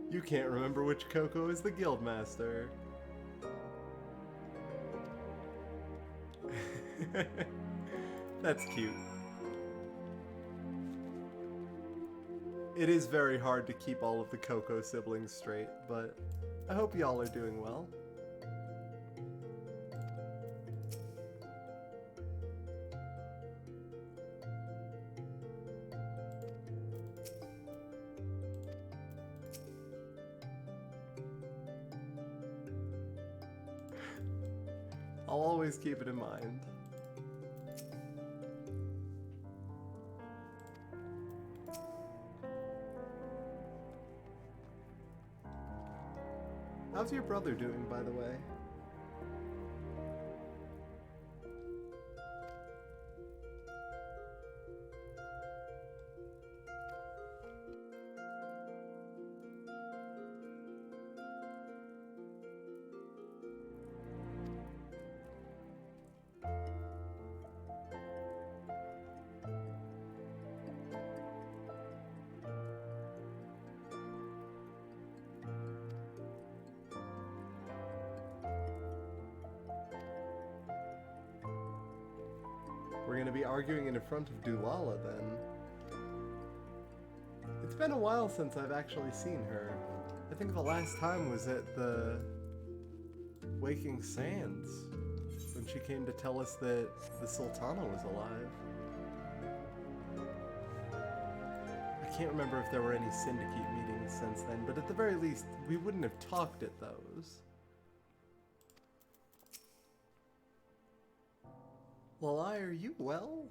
You can't remember which Coco is the Guildmaster. That's cute. It is very hard to keep all of the Coco siblings straight, but I hope y'all are doing well. I'll always keep it in mind. How's your brother doing, by the way? We're gonna be arguing in front of Dulala then. It's been a while since I've actually seen her. I think the last time was at the Waking Sands, when she came to tell us that the Sultana was alive. I can't remember if there were any Syndicate meetings since then, but at the very least, we wouldn't have talked at those. Lalai, are you well?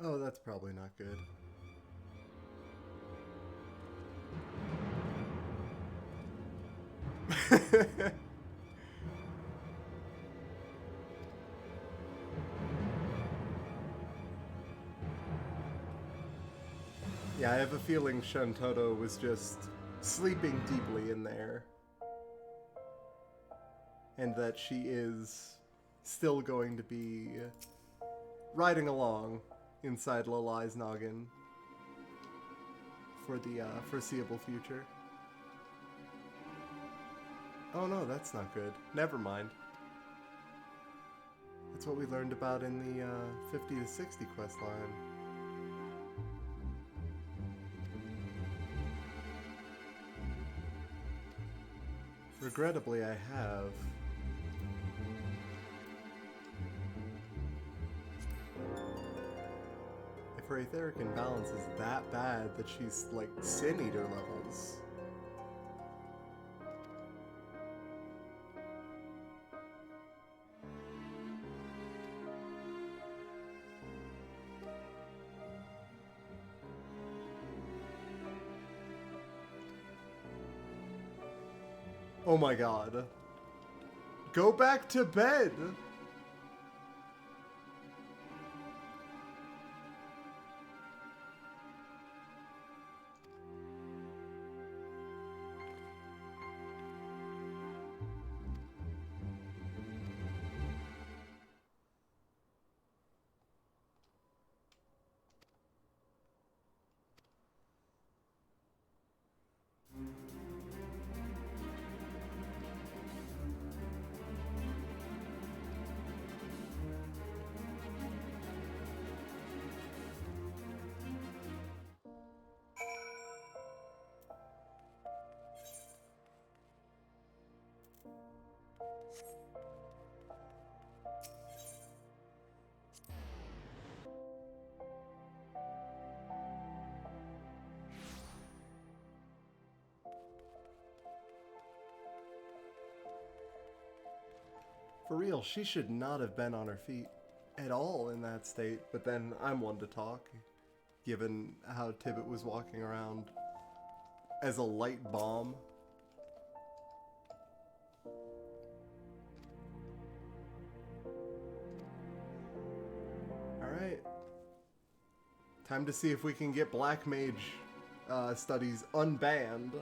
Oh, that's probably not good. Yeah, I have a feeling Shantaro was just sleeping deeply in there. And that she is still going to be riding along inside Lalai's noggin for the foreseeable future. Oh no, that's not good. Never mind. That's what we learned about in the 50 to 60 quest line. Regrettably, I have. If her etheric imbalance is that bad that she's like Sin Eater levels. Oh my god. Go back to bed! For real, she should not have been on her feet at all in that state, but then I'm one to talk, given how Tibbet was walking around as a light bomb. Alright. Time to see if we can get Black Mage studies unbanned.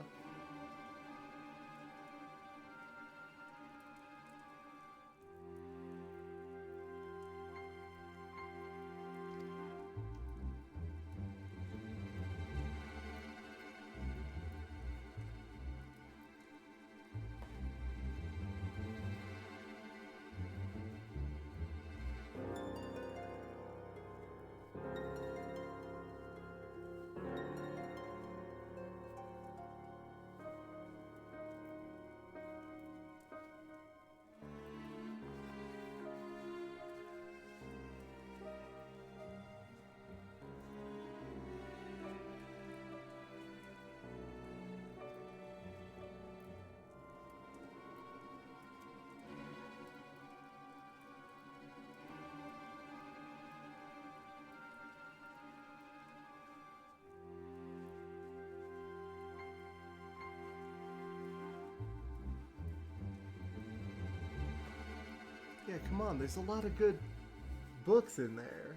Yeah, come on, there's a lot of good books in there.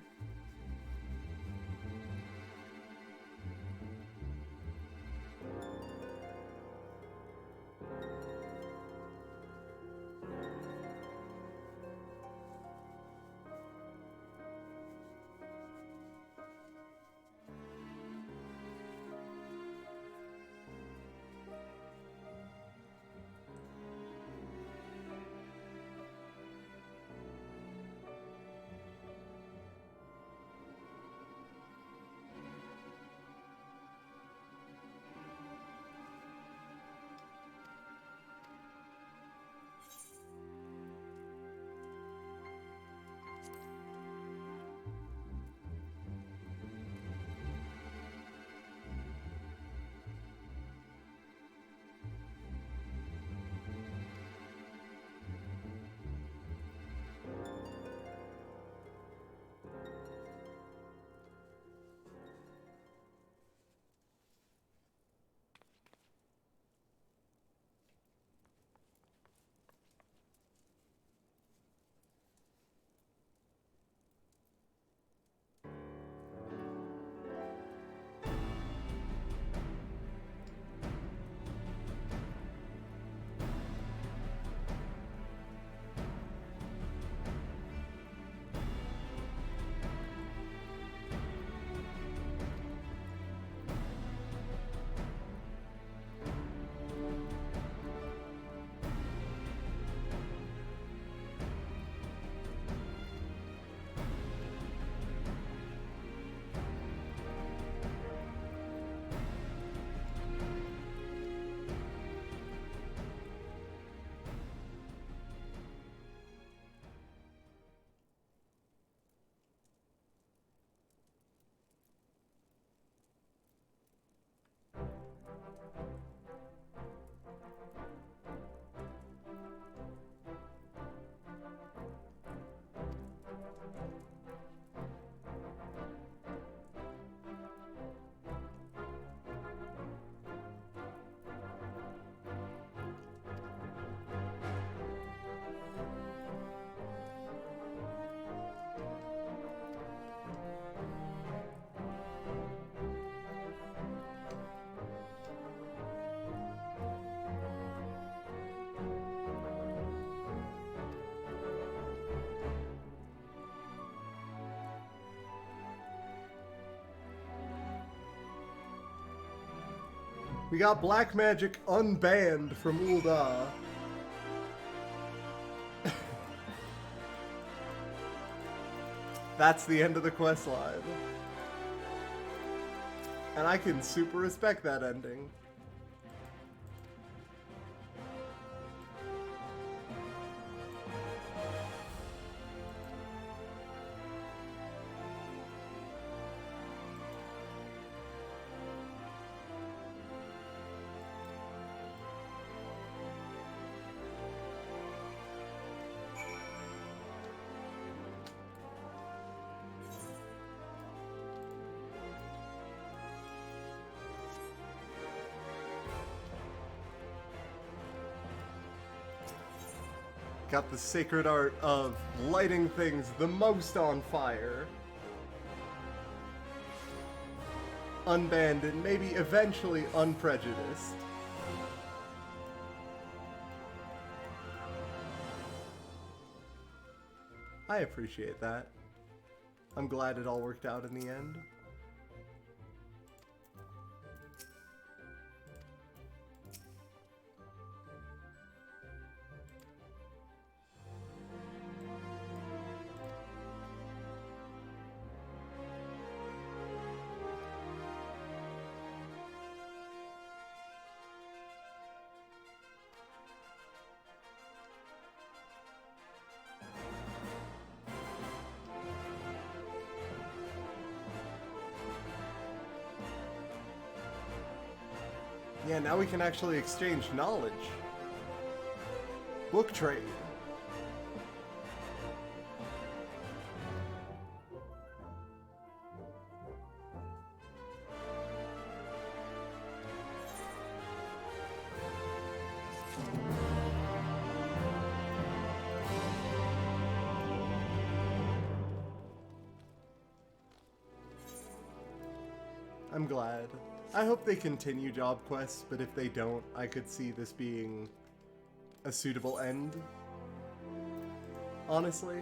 We got black magic unbanned from Ul'dah. That's the end of the quest line. And I can super respect that ending. Got the sacred art of lighting things the most on fire. Unbanned and maybe eventually unprejudiced. I appreciate that. I'm glad it all worked out in the end. Yeah, now we can actually exchange knowledge. Book trade. I'm glad. I hope they continue job quests, but if they don't, I could see this being a suitable end, honestly,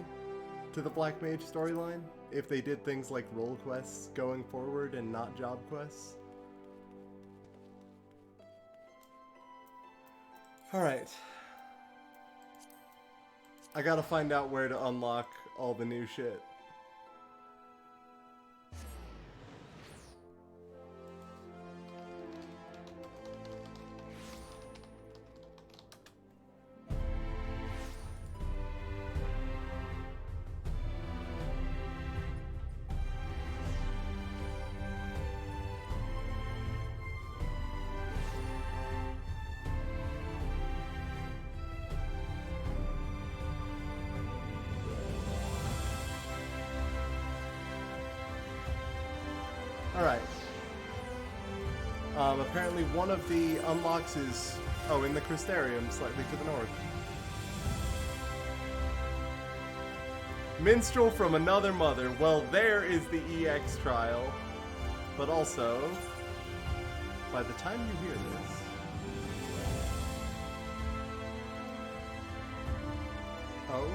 to the Black Mage storyline, if they did things like role quests going forward and not job quests. Alright. I gotta find out where to unlock all the new shit. Alright. Apparently one of the unlocks is, in the Crystarium, slightly to the north. Minstrel from Another Mother. Well, there is the EX trial. But also, by the time you hear this... Oh?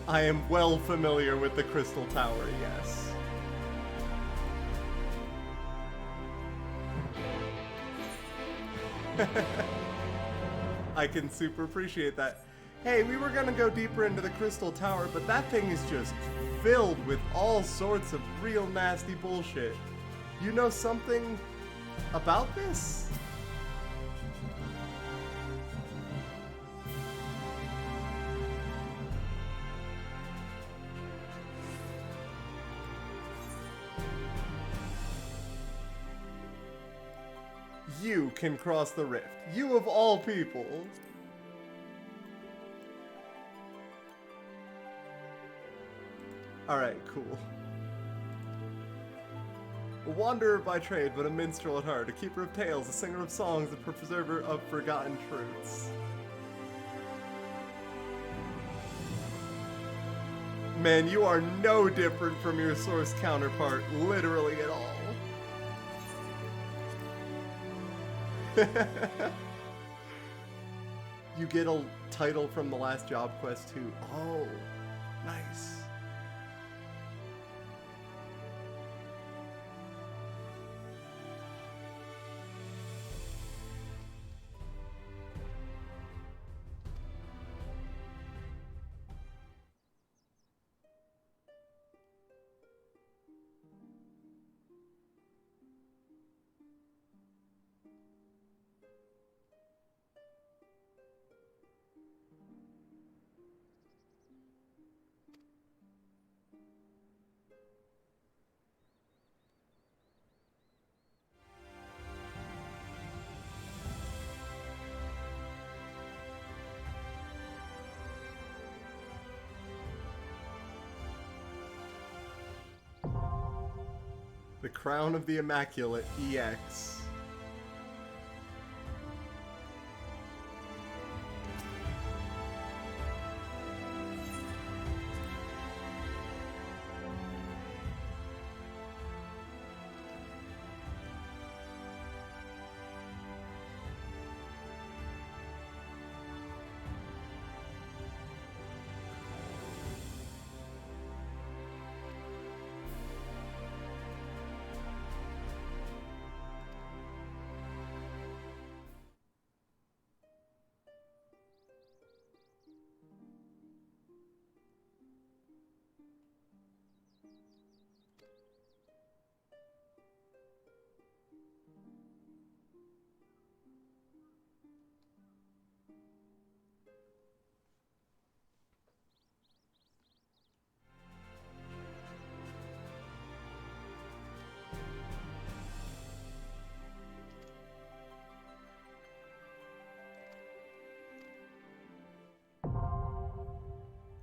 I am well familiar with the Crystal Tower, yes. I can super appreciate that. Hey, we were gonna go deeper into the Crystal Tower, but that thing is just filled with all sorts of real nasty bullshit. You know something about this? You can cross the rift. You of all people. Alright, cool. A wanderer by trade, but a minstrel at heart. A keeper of tales, a singer of songs, a preserver of forgotten truths. Man, you are no different from your source counterpart, literally at all. You get a title from the last job quest too. Oh, nice. The Crown of the Immaculate EX.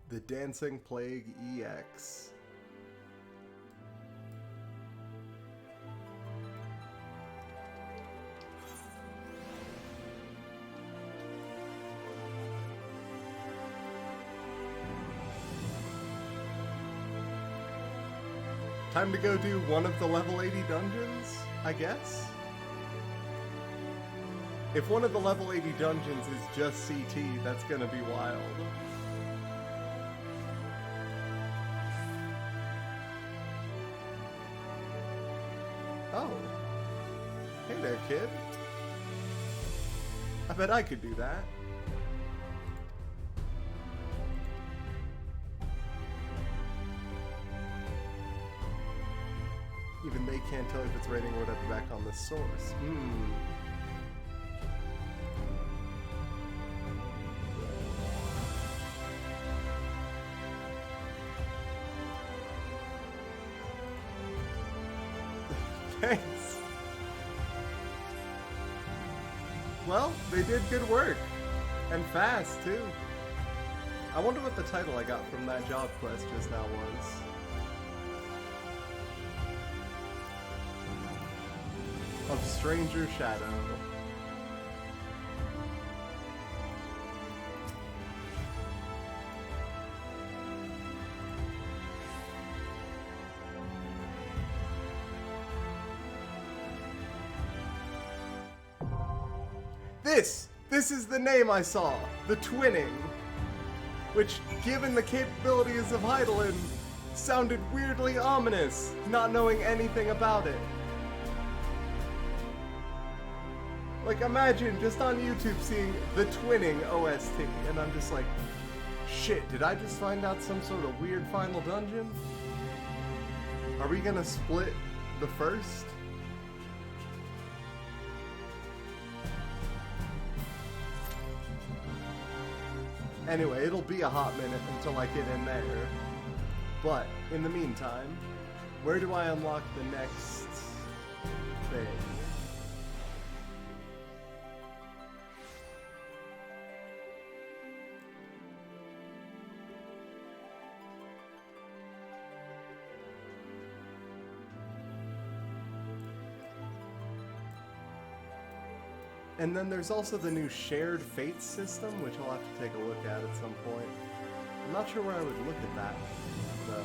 The Dancing Plague EX. Time to go do one of the level 80 dungeons, I guess? If one of the level 80 dungeons is just CT, that's gonna be wild. Oh. Hey there, kid. I bet I could do that. Even they can't tell if it's raining or whatever back on the source. Thanks. Well, they did good work. And fast, too. I wonder what the title I got from that job quest just now was. Of Stranger Shadow. This is the name I saw, the Twinning, which, given the capabilities of Heidelin, sounded weirdly ominous, not knowing anything about it. Like, imagine just on YouTube seeing the Twinning OST, and I'm just like, shit, did I just find out some sort of weird final dungeon? Are we gonna split the first? Anyway, it'll be a hot minute until I get in there. But, in the meantime, where do I unlock the next thing? And then there's also the new shared fate system, which I'll have to take a look at some point. I'm not sure where I would look at that, though.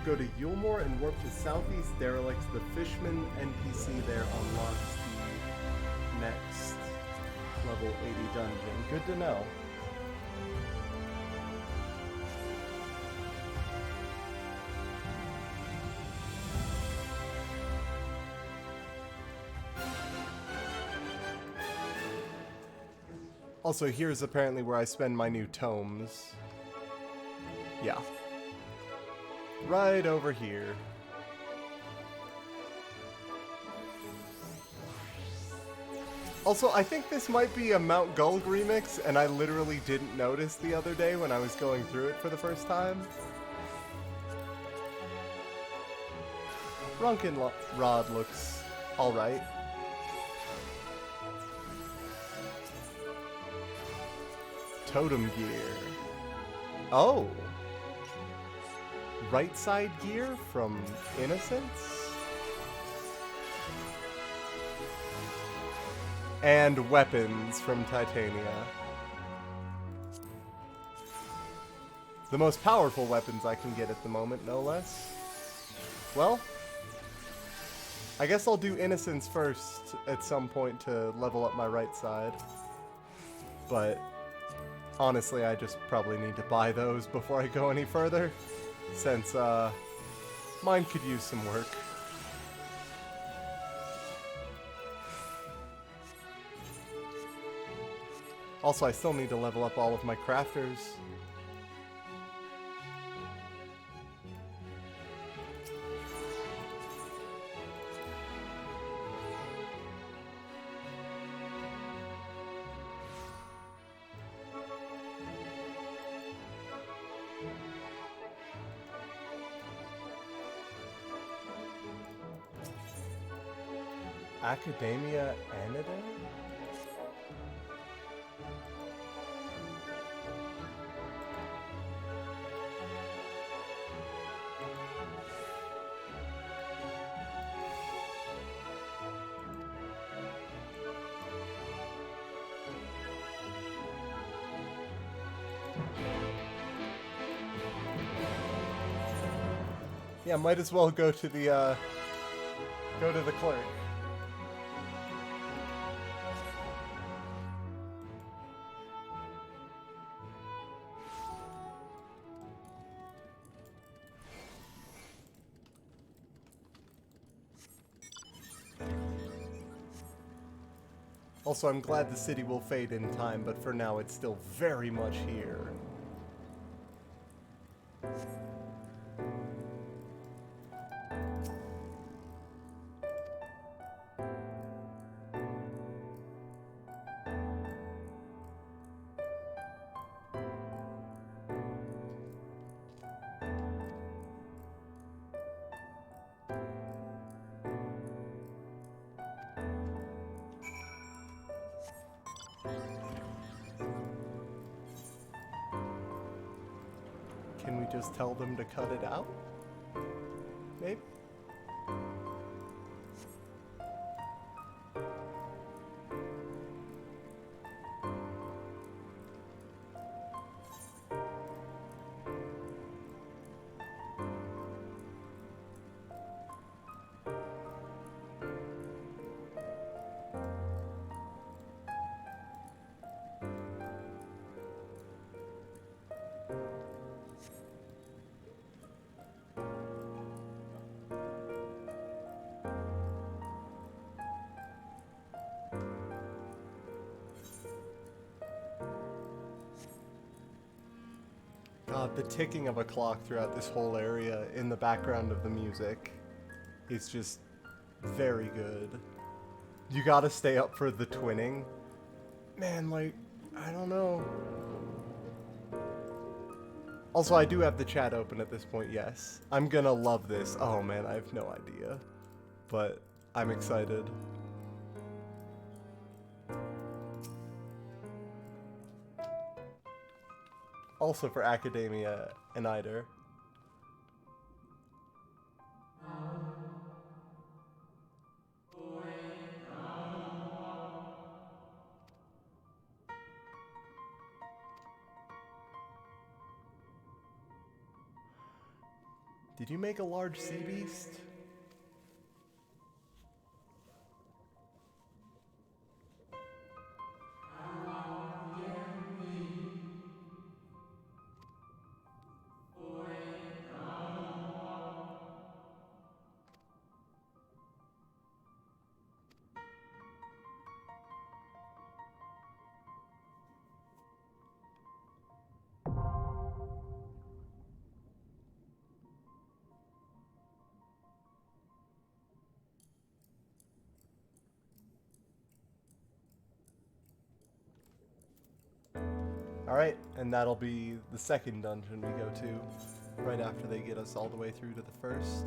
Go to Yulmore and warp to Southeast Derelicts. The Fishman NPC there unlocks the next level 80 dungeon. Good to know. Also, here's apparently where I spend my new tomes. Yeah. Right over here. Also, I think this might be a Mount Gulg remix, and I literally didn't notice the other day when I was going through it for the first time. Rod looks alright. Totem gear. Oh! Right side gear from Innocence? And weapons from Titania. The most powerful weapons I can get at the moment, no less. Well, I guess I'll do Innocence first at some point to level up my right side. But honestly, I just probably need to buy those before I go any further, since mine could use some work. Also, I still need to level up all of my crafters. Academia Anida? Yeah, might as well go to the clerk. Also, I'm glad the city will fade in time, but for now it's still very much here. Can we just tell them to cut it out? Maybe? God, the ticking of a clock throughout this whole area in the background of the music is just very good. You gotta stay up for the twinning. Man, like, I don't know. Also, I do have the chat open at this point, yes. I'm gonna love this. Oh man, I have no idea. But I'm excited. Also for Academia and Eider. Did you make a large sea beast? Alright, and that'll be the second dungeon we go to, right after they get us all the way through to the first.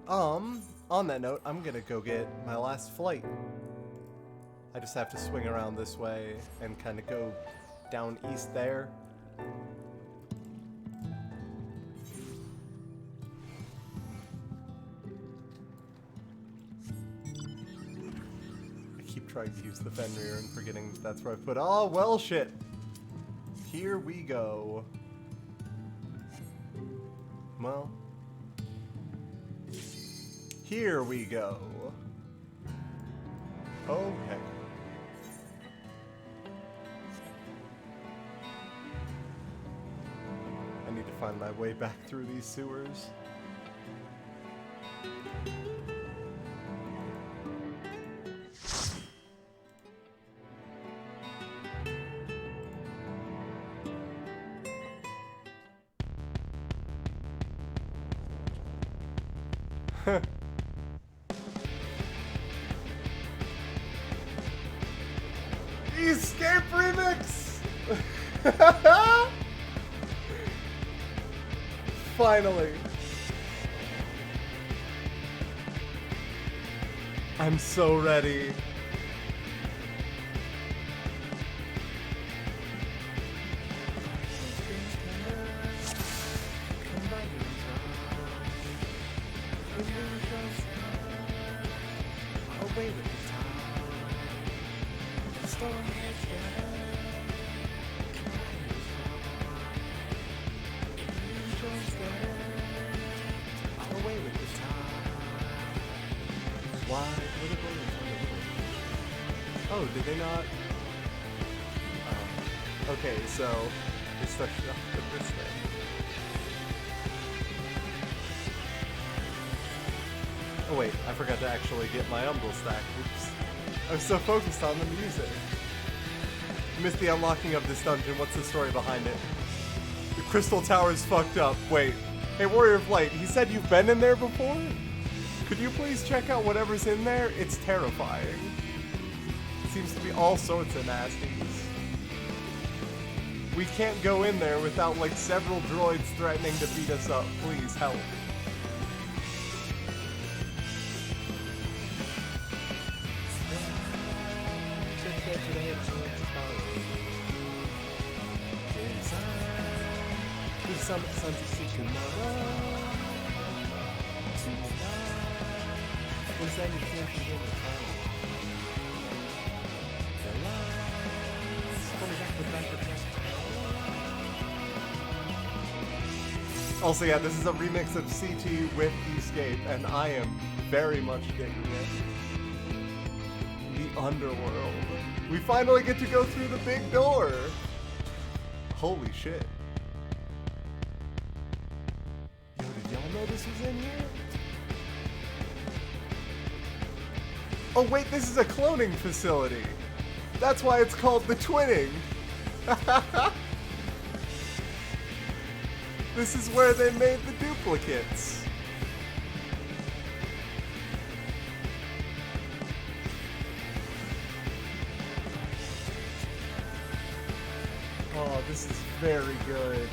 On that note, I'm gonna go get my last flight. I just have to swing around this way and kind of go down east there. I keep trying to use the Fenrir and forgetting that's where I put. Oh, well, shit. Here we go. Well. Here we go. Okay. I need to find my way back through these sewers. Escape Remix! Finally. I'm so ready. Oh, did they not? Okay, so they started off with this thing. Oh wait, I forgot to actually get my Umbral stack. Oops. I was so focused on the music. Missed the unlocking of this dungeon. What's the story behind it? The Crystal Tower's fucked up. Wait. Hey, Warrior of Light, he said you've been in there before? Could you please check out whatever's in there? It's terrifying. Seems to be all sorts of nasties. We can't go in there without like several droids threatening to beat us up. Please help. Also, yeah, this is a remix of CT with Escape, and I am very much digging it. The Underworld. We finally get to go through the big door! Holy shit. Yo, did y'all know this was in here? Oh wait, this is a cloning facility! That's why it's called the Twinning! This is where they made the duplicates. Oh, this is very good.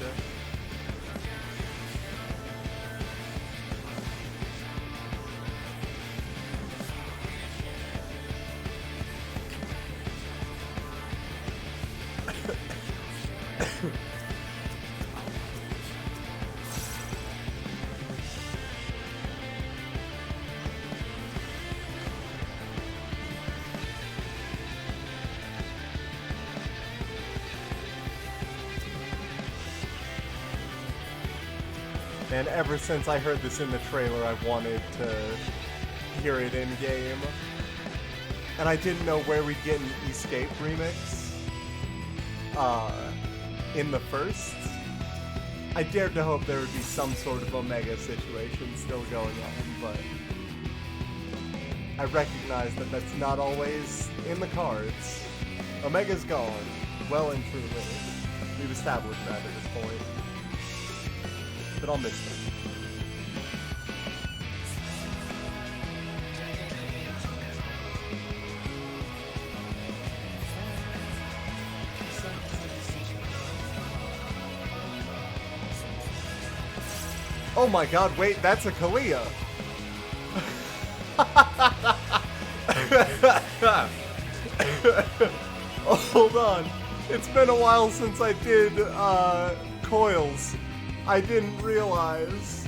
And ever since I heard this in the trailer, I wanted to hear it in game. And I didn't know where we'd get an Escape remix in the first. I dared to hope there would be some sort of Omega situation still going on, but I recognize that that's not always in the cards. Omega's gone, well and truly. We've established that at this point. But I'll miss them. Oh my god, wait, that's a Kalia! Oh, hold on. It's been a while since I did, coils. I didn't realize.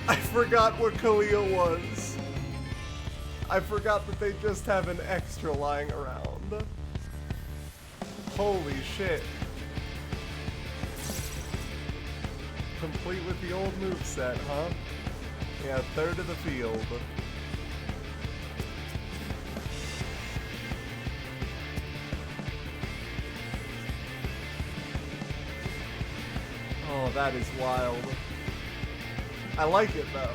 I forgot what Kalia was. I forgot that they just have an extra lying around. Holy shit. Complete with the old moveset, huh? Yeah, third of the field. Oh, that is wild. I like it, though.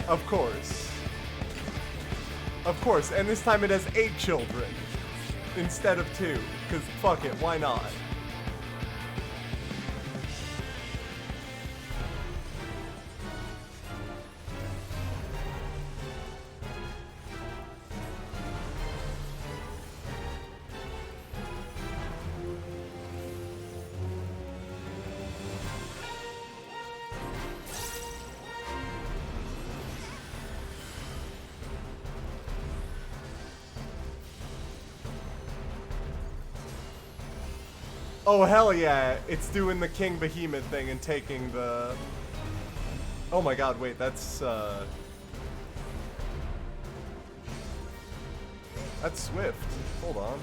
Of course. Of course, and this time it has 8 children instead of 2, because fuck it, why not? Oh, hell yeah. It's doing the King Behemoth thing and taking the... Oh my god, wait, that's Swift. Hold on.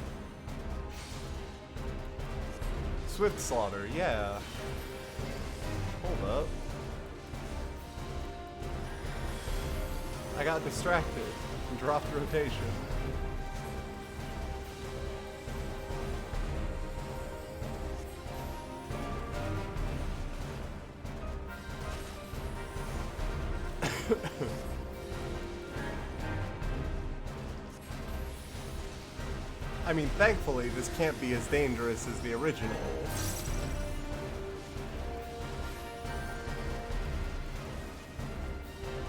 Swift Slaughter, yeah. Hold up. I got distracted and dropped rotation. I mean, thankfully, this can't be as dangerous as the original.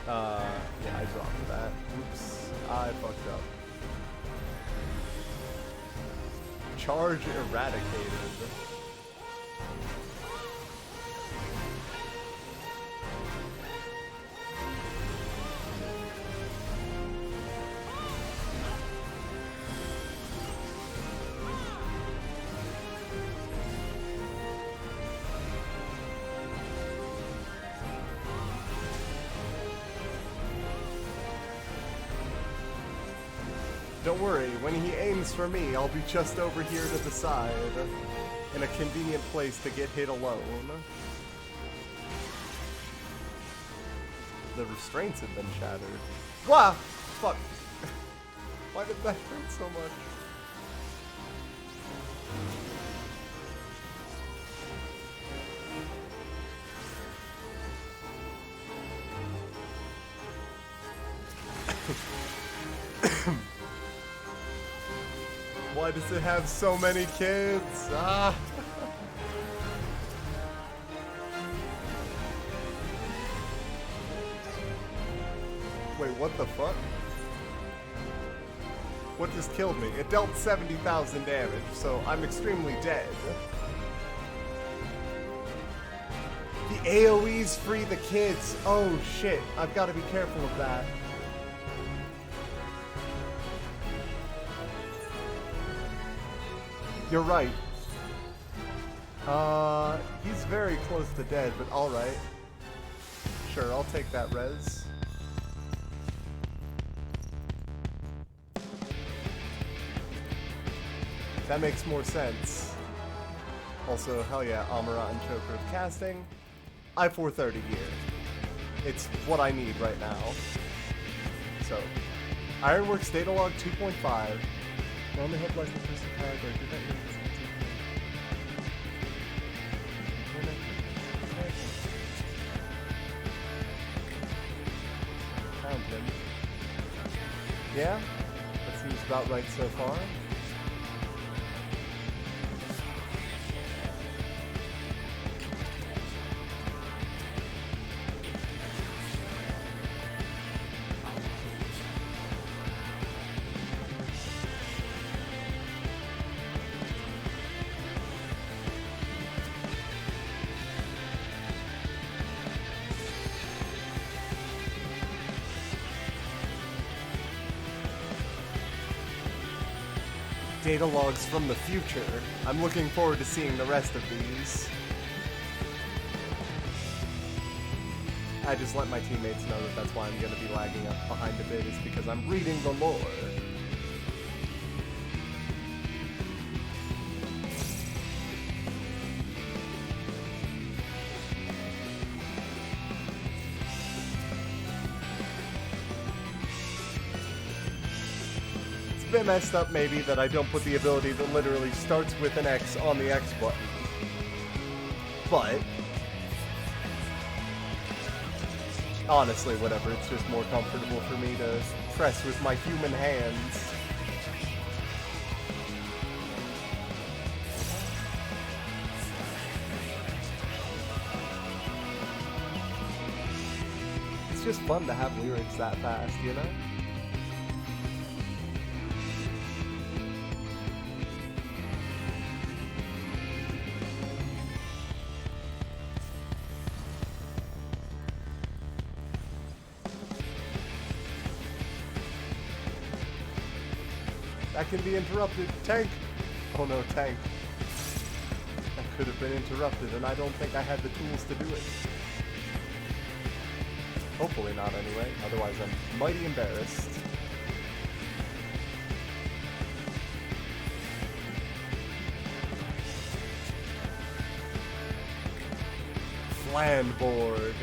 Yeah, I dropped that. Oops. I fucked up. Charge eradicated. Don't worry, when he aims for me, I'll be just over here to the side, in a convenient place to get hit alone. The restraints have been shattered. Wow! Fuck. Why did that hurt so much? Why does it have so many kids? Ah! what the fuck? What just killed me? It dealt 70,000 damage, so I'm extremely dead. The AoEs free the kids. Oh shit, I've got to be careful of that. You're right. He's very close to dead, but alright. Sure, I'll take that res. That makes more sense. Also, hell yeah, Amarat and Choker of casting. I-430 gear. It's what I need right now. So, Ironworks data log 2.5. Normally have like the first category. Did that mean found him. Yeah, that seems about right so far. Data logs from the future. I'm looking forward to seeing the rest of these. I just let my teammates know that that's why I'm going to be lagging up behind a bit, is because I'm reading the lore. Bit messed up maybe that I don't put the ability that literally starts with an X on the X button. But honestly, whatever, it's just more comfortable for me to press with my human hands. It's just fun to have lyrics that fast, you know? That can be interrupted. Tank! Oh no, tank. That could have been interrupted, and I don't think I had the tools to do it. Hopefully not, anyway. Otherwise, I'm mighty embarrassed. Landboard.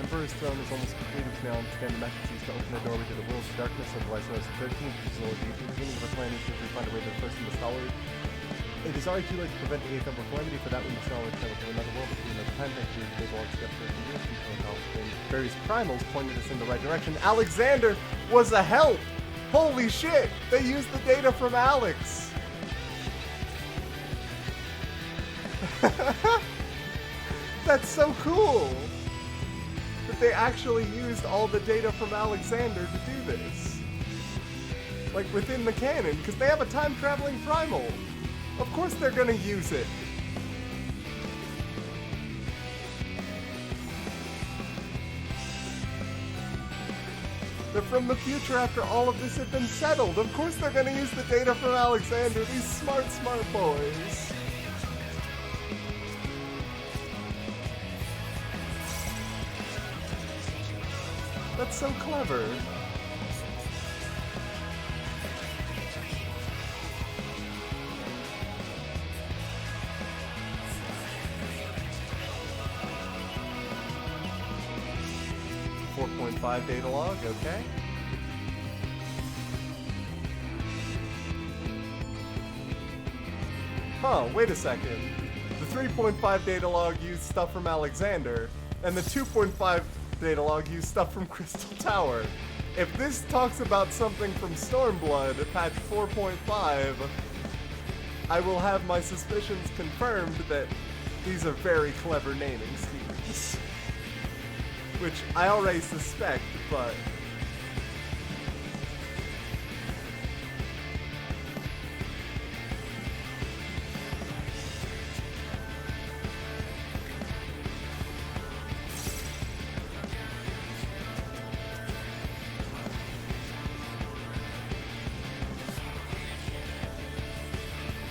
Emperor's throne is almost complete. We can now understand the matrices to open the doorway to the world's darkness, otherwise known as the 13th, which is the beginning of our plan is to find a way to the first and the scholar. It is already too late to prevent the 8th Emperor calamity, for that we must now travel to another world between another time. Thanks to the long step for years until knowledge. Various primals pointed us in the right direction. Alexander was a help! Holy shit! They used the data from Alex! That's so cool! That they actually used all the data from Alexander to do this. Like, within the canon, because they have a time-traveling primal. Of course they're gonna use it. They're from the future after all of this had been settled. Of course they're gonna use the data from Alexander. These smart boys. That's so clever. .5 data log, okay. Huh, wait a second. The 3.5 data log used stuff from Alexander, and the 2.5 data log used stuff from Crystal Tower. if this talks about something from Stormblood, patch 4.5, I will have my suspicions confirmed that these are very clever naming schemes. Which I already suspect, but...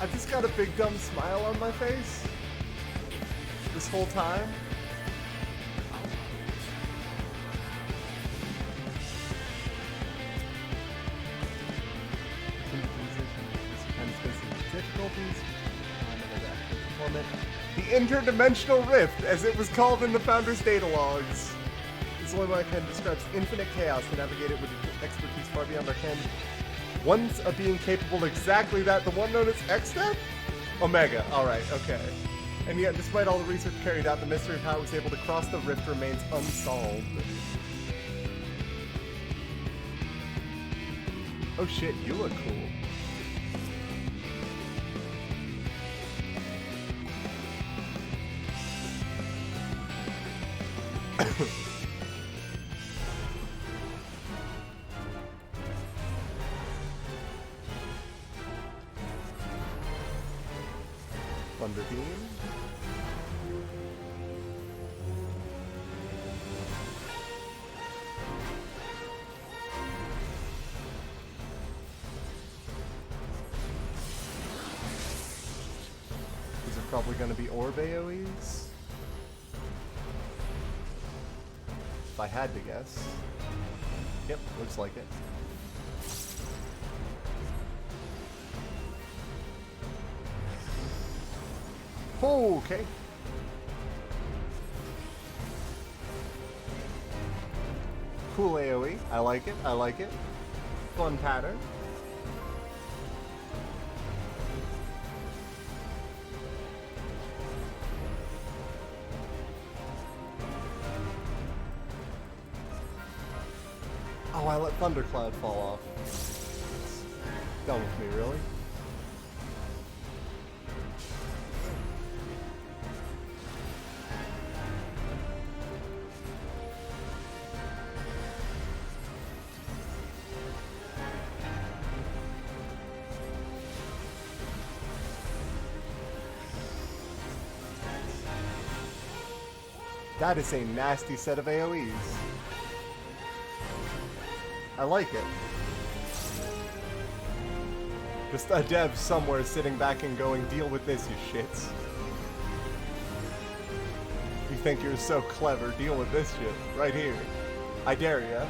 I've just got a big dumb smile on my face this whole time. The interdimensional rift, as it was called in the Founder's data logs, is the only way I can describe infinite chaos to navigate it with expertise far beyond our ken. One's a being capable of exactly that, the one known as X-Step? Omega, alright, okay. And yet, despite all the research carried out, the mystery of how it was able to cross the rift remains unsolved. Oh shit, you look cool. Thunder Beam. These are probably going to be orb AoEs. If I had to guess. Yep, looks like it. Okay. Cool AoE. I like it. I like it. Fun pattern. Oh, I let Thundercloud fall off. It's done with me, really. That is a nasty set of AoEs. I like it. Just a dev somewhere sitting back and going, deal with this, you shits. You think you're so clever, deal with this shit. Right here. I dare ya.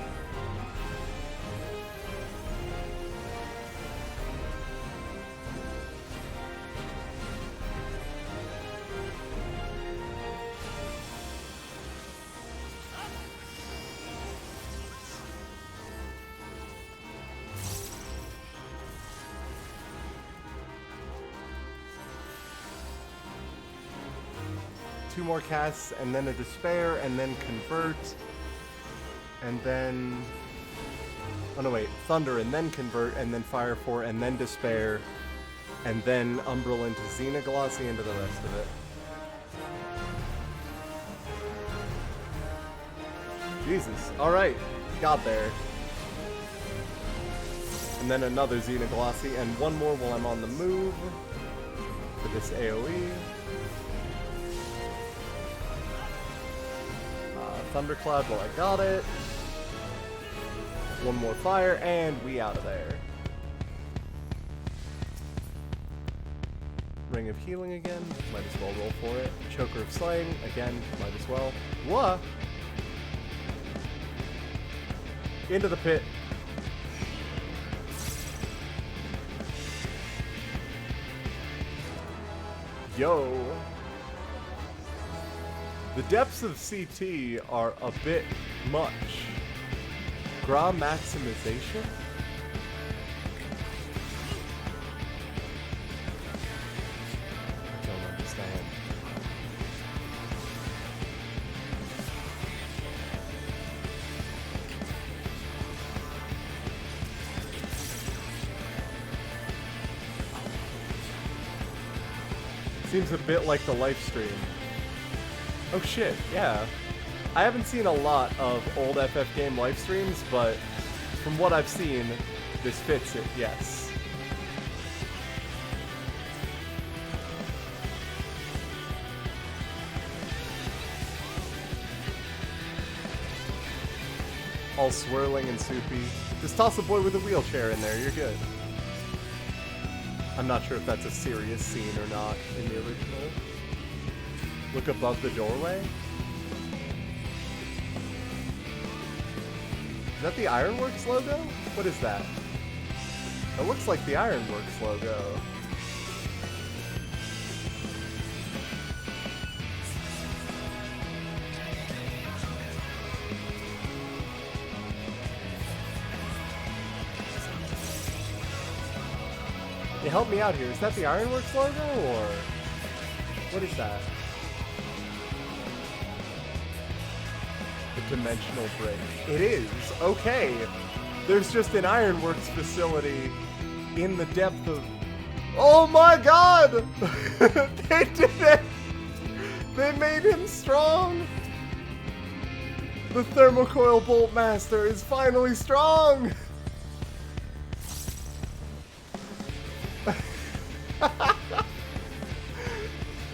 Two more casts, and then a Despair, and then Convert, and then... Oh no, wait. Thunder, and then Convert, and then Fire 4, and then Despair, and then Umbral into Xenoglossy into the rest of it. Jesus. Alright. Got there. And then another Xenoglossy, and one more while I'm on the move for this AoE. Thundercloud while I got it. One more fire, and we out of there. Ring of Healing again. Might as well roll for it. Choker of Slaying. Again, might as well. What? Into the pit. Yo. The depths of CT are a bit much. Gra maximization? I don't understand. seems a bit like the live stream. Oh shit, yeah. I haven't seen a lot of old FF game live streams, but from what I've seen, this fits it, yes. All swirling and soupy. Just toss a boy with a wheelchair in there, you're good. I'm not sure if that's a serious scene or not in the original. Look above the doorway? Is that the Ironworks logo? What is that? It looks like the Ironworks logo. Hey, help me out here. Is that the Ironworks logo, or what is that? The dimensional break. It is. Okay. There's just an Ironworks facility in the depth of... Oh my god! They did it! They made him strong! The Thermocoil Bolt Master is finally strong!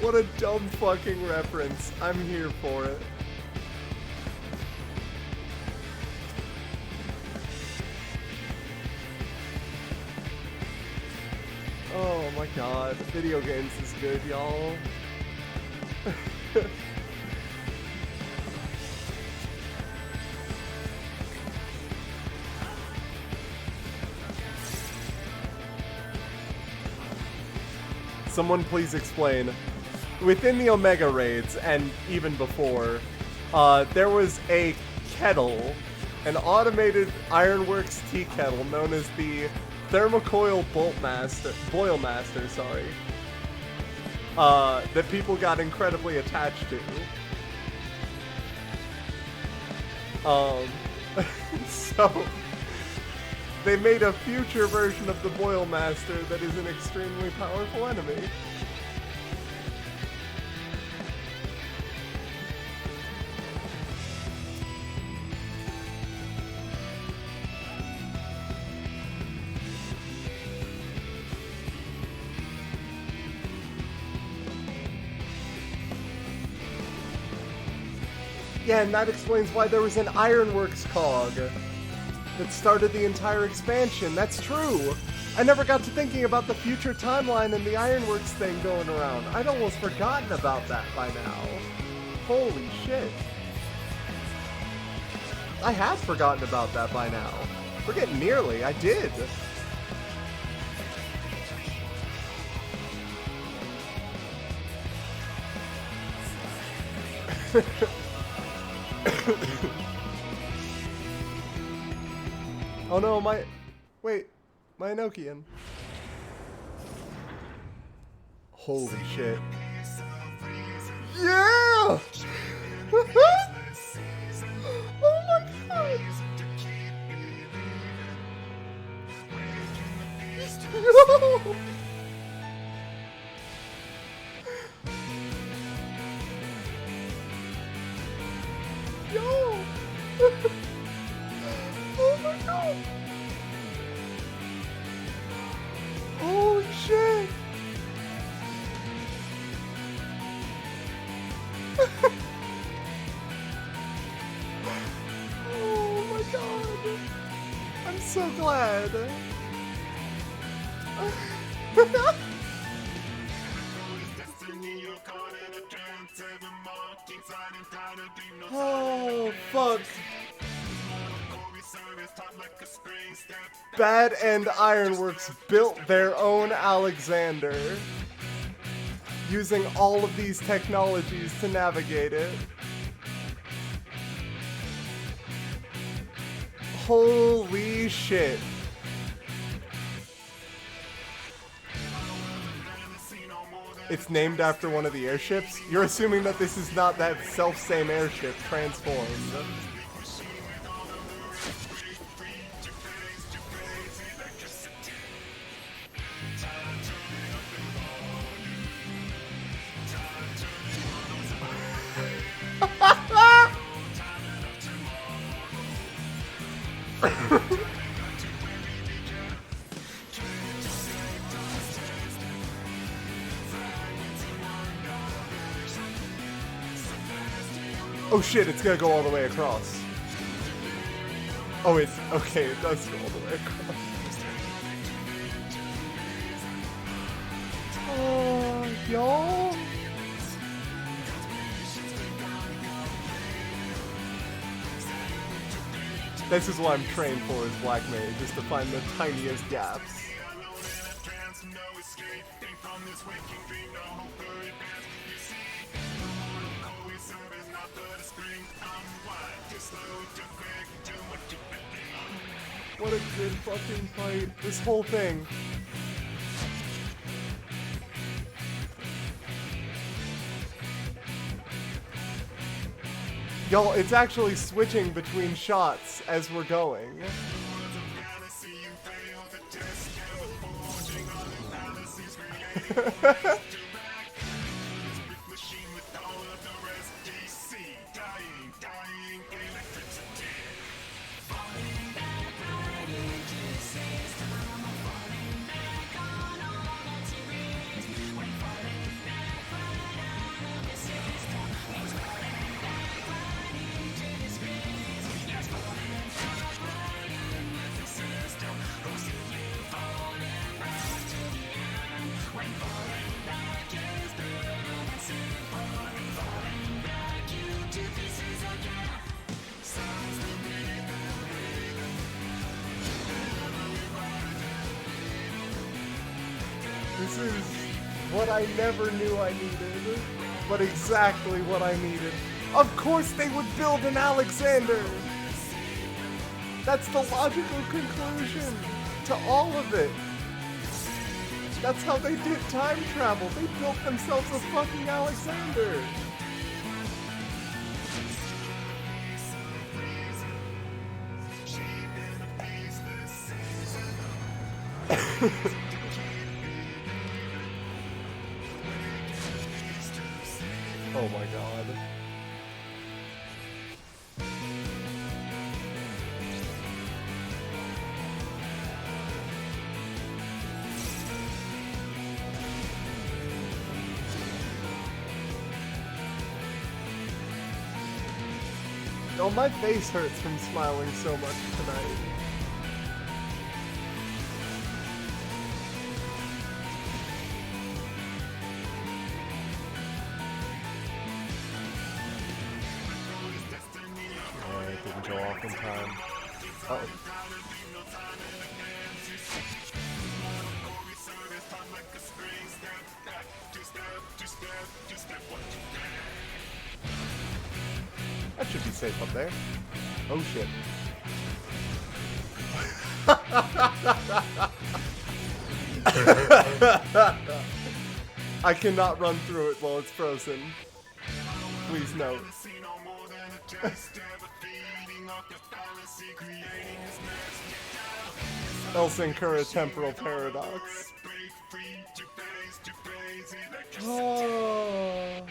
What a dumb fucking reference. I'm here for it. Oh my god, video games is good, y'all. Someone please explain. Within the Omega raids, and even before, there was a kettle, an automated Ironworks tea kettle known as the Thermocoil Boil Master, sorry, that people got incredibly attached to. So they made a future version of the Boil Master that is an extremely powerful enemy. Yeah, and that explains why there was an Ironworks cog that started the entire expansion. That's true. I never got to thinking about the future timeline and the Ironworks thing going around. I'd almost forgotten about that by now. Holy shit. I have forgotten about that by now. Forget nearly, I did. Oh no, my Enochian. Holy shit. Yeah! Oh my god! No! Yo! Oh my god! Holy shit! Oh my god! I'm so glad! Oh, fuck. Bad End Ironworks built their own Alexander, using all of these technologies to navigate it. Holy shit. It's named after one of the airships? You're assuming that this is not that self-same airship transformed. Oh shit, it's gonna go all the way across. Oh, it's okay, it does go all the way across. Oh, y'all. This is what I'm trained for as Black Mage, just to find the tiniest gaps. What a good fucking fight. This whole thing. Y'all, it's actually switching between shots as we're going. This is what I never knew I needed, but exactly what I needed. Of course they would build an Alexander! That's the logical conclusion to all of it. That's how they did time travel. They built themselves a fucking Alexander. Oh my god. Oh, my face hurts from smiling so much tonight. Alright, didn't go off in time. Uh-oh. That should be safe up there. Oh shit. I cannot run through it while it's frozen. Please note. Else incur a temporal paradox. Oh.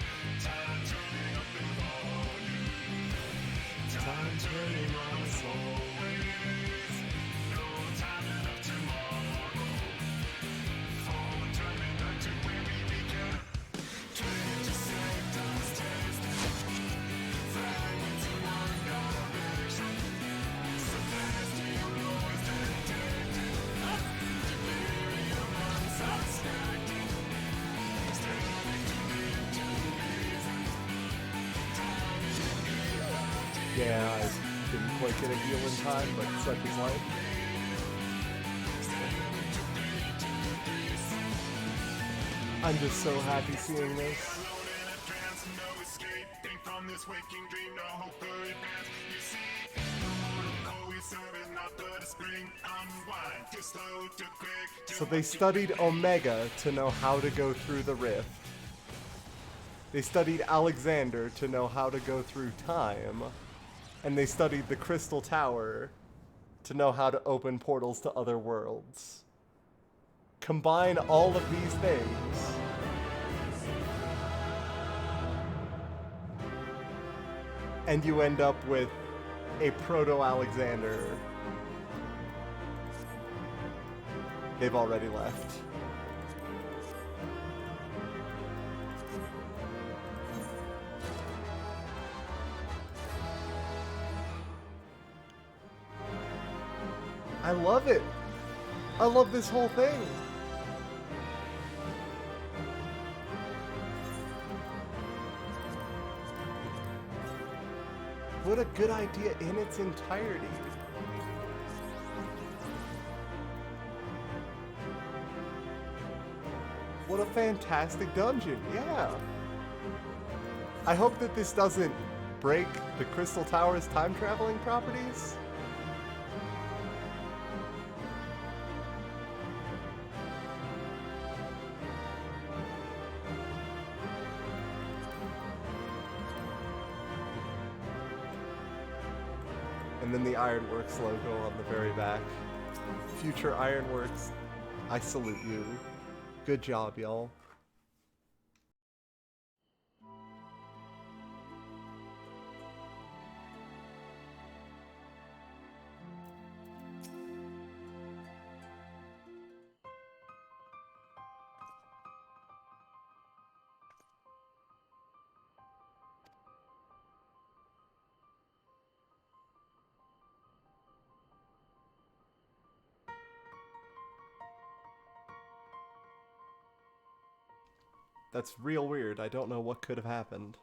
Yeah, I didn't quite get a heal in time, but such is life. I'm just so happy seeing this. So they studied Omega to know how to go through the rift. They studied Alexander to know how to go through time. And they studied the Crystal Tower to know how to open portals to other worlds. Combine all of these things. and you end up with a proto-Alexander. They've already left. I love it. I love this whole thing. What a good idea in its entirety. What a fantastic dungeon, yeah. I hope that this doesn't break the Crystal Tower's time traveling properties. And then the Ironworks logo on the very back. Future Ironworks, I salute you. Good job, y'all. That's real weird. I don't know what could have happened.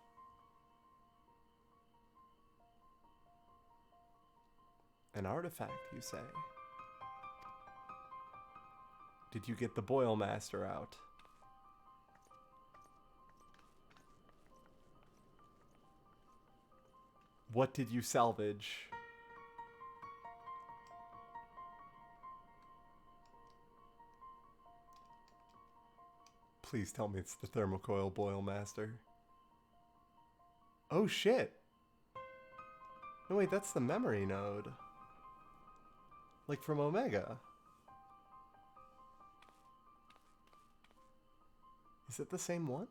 An artifact, you say? Did you get the Boil Master out? What did you salvage? Please tell me it's the Thermocoil Boil Master. Oh shit! No wait, that's the memory node. Like from Omega. Is it the same one?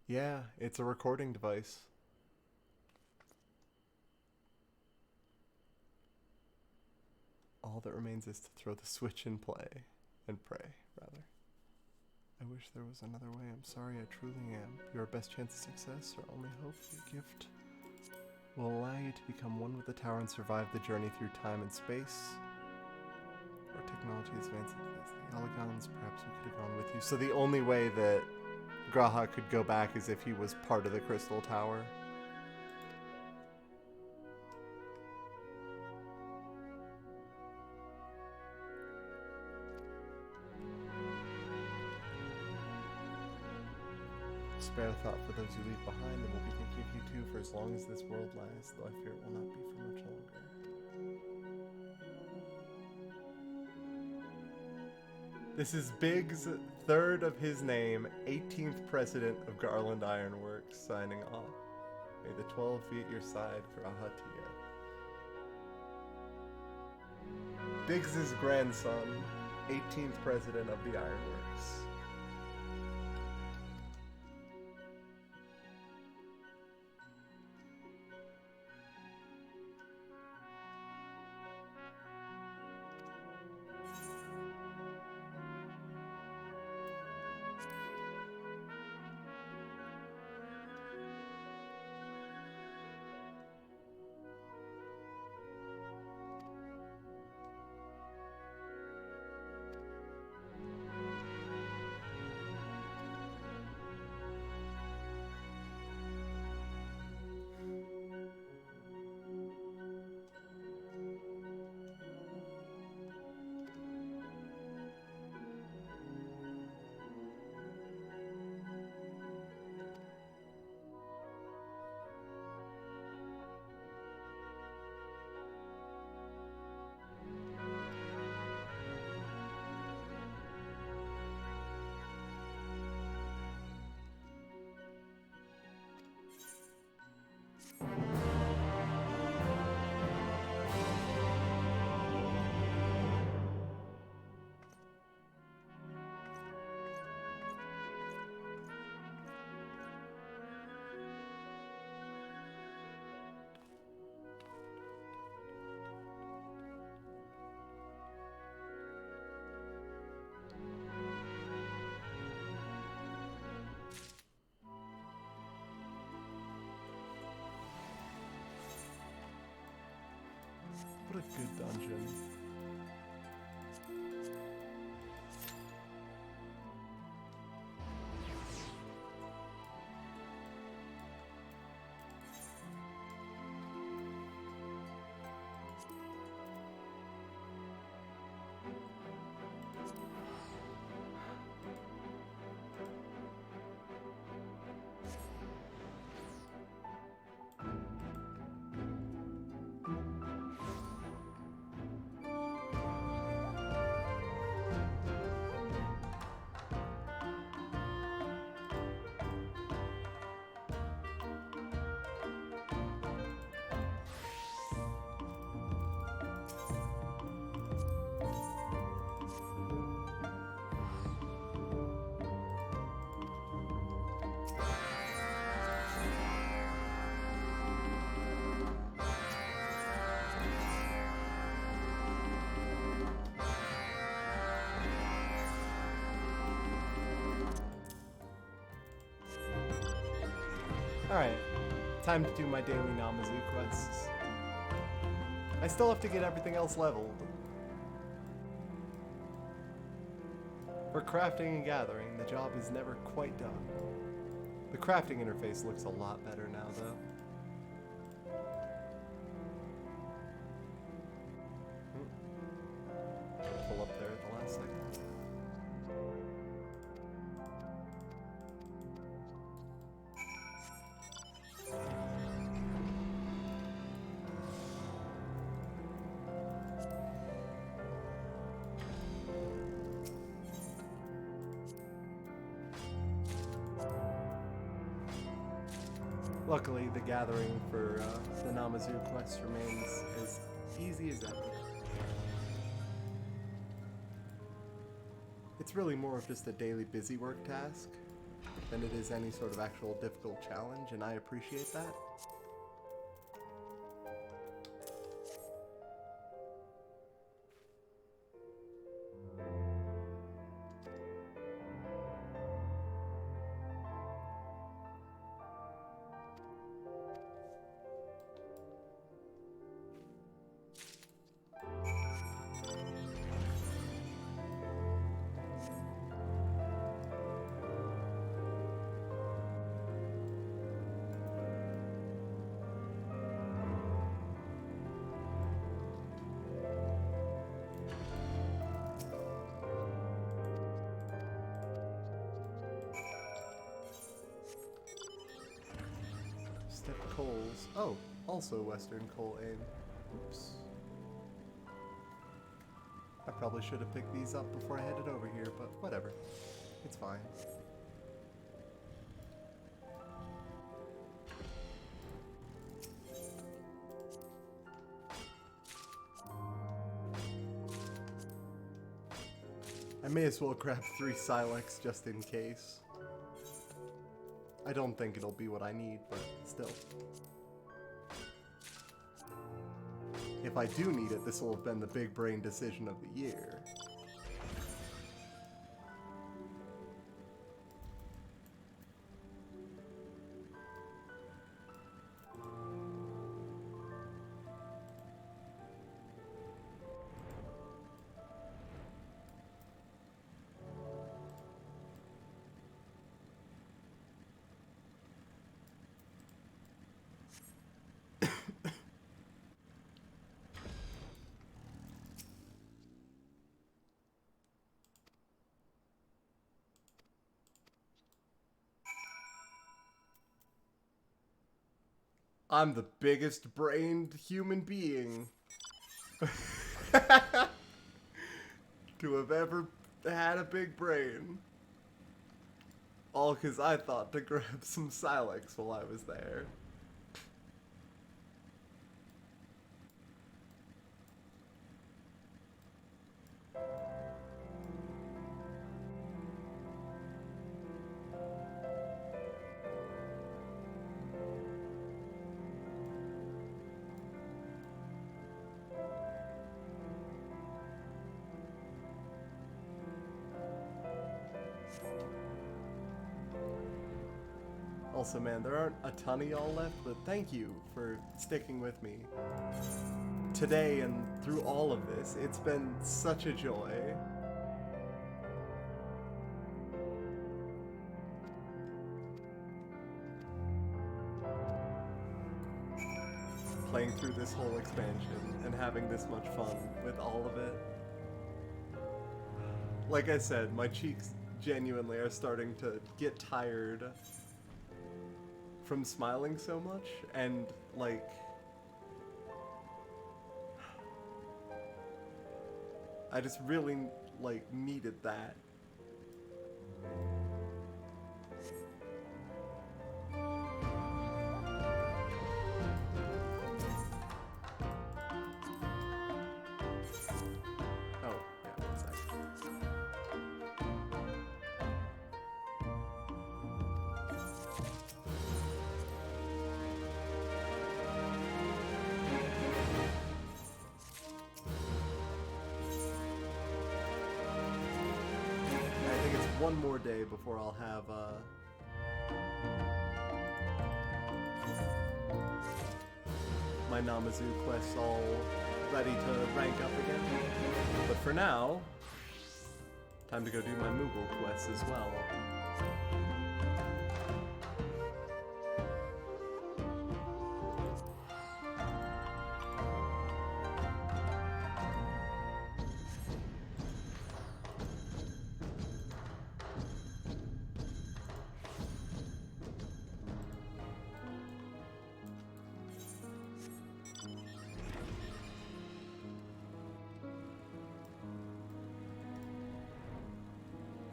Yeah, it's a recording device. All that remains is to throw the switch and play. And pray, rather. I wish there was another way. I'm sorry, I truly am. Your best chance of success, or only hope, your gift will allow you to become one with the tower and survive the journey through time and space. Our technology is advancing as the Elegons. Perhaps we could have gone with you. So the only way that Graha could go back is if he was part of the Crystal Tower. Spare thought for those you leave behind, and we'll be thinking of you too for as long as this world lasts, though I fear it will not be for much longer. This is Big's third of his name, 18th president of Garland Ironworks, signing off. May the 12 be at your side, Grahatia. Biggs' grandson, 18th president of the Ironworks. What a good dungeon. Alright, time to do my daily Namazu quests. I still have to get everything else leveled. For crafting and gathering, the job is never quite done. The crafting interface looks a lot better now, though. Pull up there at the last second. Luckily, the gathering for the Namazu quest remains as easy as ever. It's really more of just a daily busy work task than it is any sort of actual difficult challenge, and I appreciate that. Coals. Oh, also Western Coal aim. Oops. I probably should have picked these up before I headed over here, but whatever. It's fine. I may as well grab 3 Silex just in case. I don't think it'll be what I need, but still. If I do need it, this will have been the big brain decision of the year. I'm the biggest brained human being to have ever had a big brain. All because I thought to grab some Silex while I was there. Also, man, there aren't a ton of y'all left, but thank you for sticking with me today and through all of this. It's been such a joy. Playing through this whole expansion and having this much fun with all of it. Like I said, my cheeks genuinely are starting to get tired from smiling so much, and like I just really like needed that. Oh, yeah, one sec. I think it's one more day before I'll have my Namazu quests all ready to rank up again. But for now, time to go do my Moogle quests as well.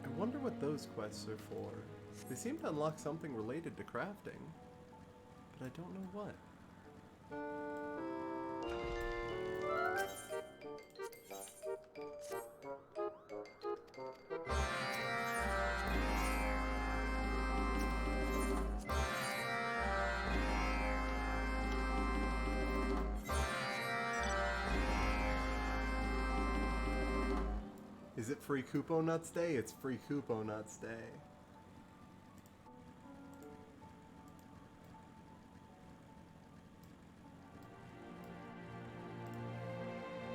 I wonder what those quests are for. They seem to unlock something related to crafting, but I don't know what. Is it free Koopo Nuts Day? It's free Koopo Nuts Day.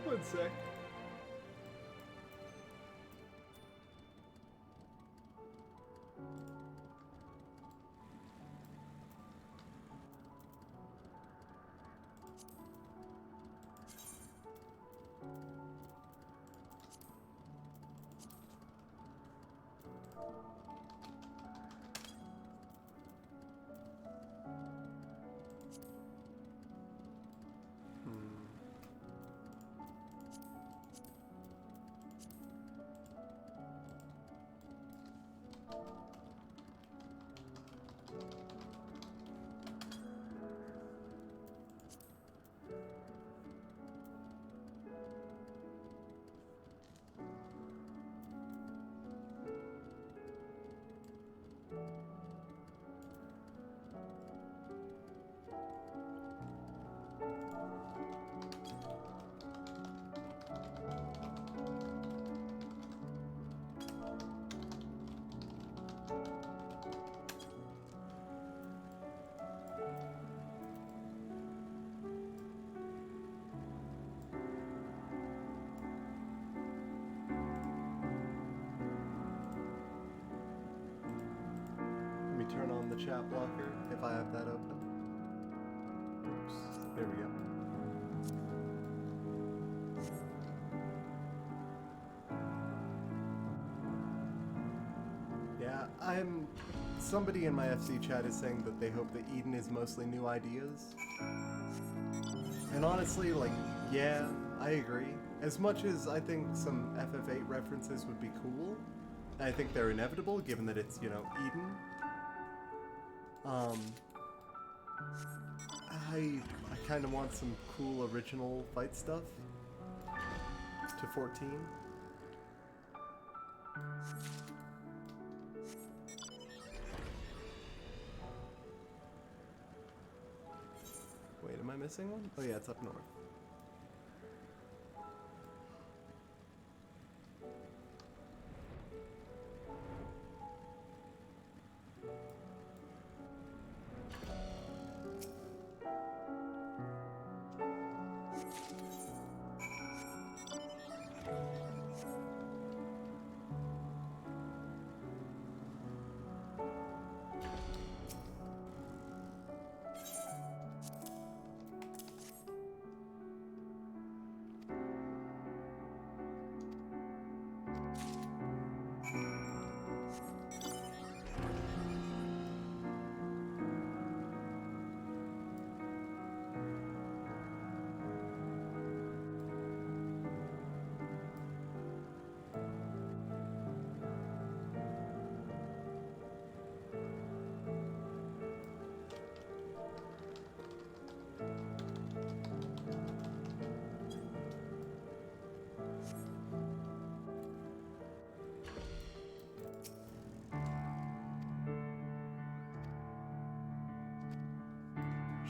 One sec. Turn on the chat blocker if I have that open. Oops, there we go. Yeah, somebody in my FC chat is saying that they hope that Eden is mostly new ideas. And honestly, like, yeah, I agree. As much as I think some FF8 references would be cool, I think they're inevitable given that it's, you know, Eden. I kind of want some cool original fight stuff to 14. Wait, am I missing one? Oh yeah, it's up north.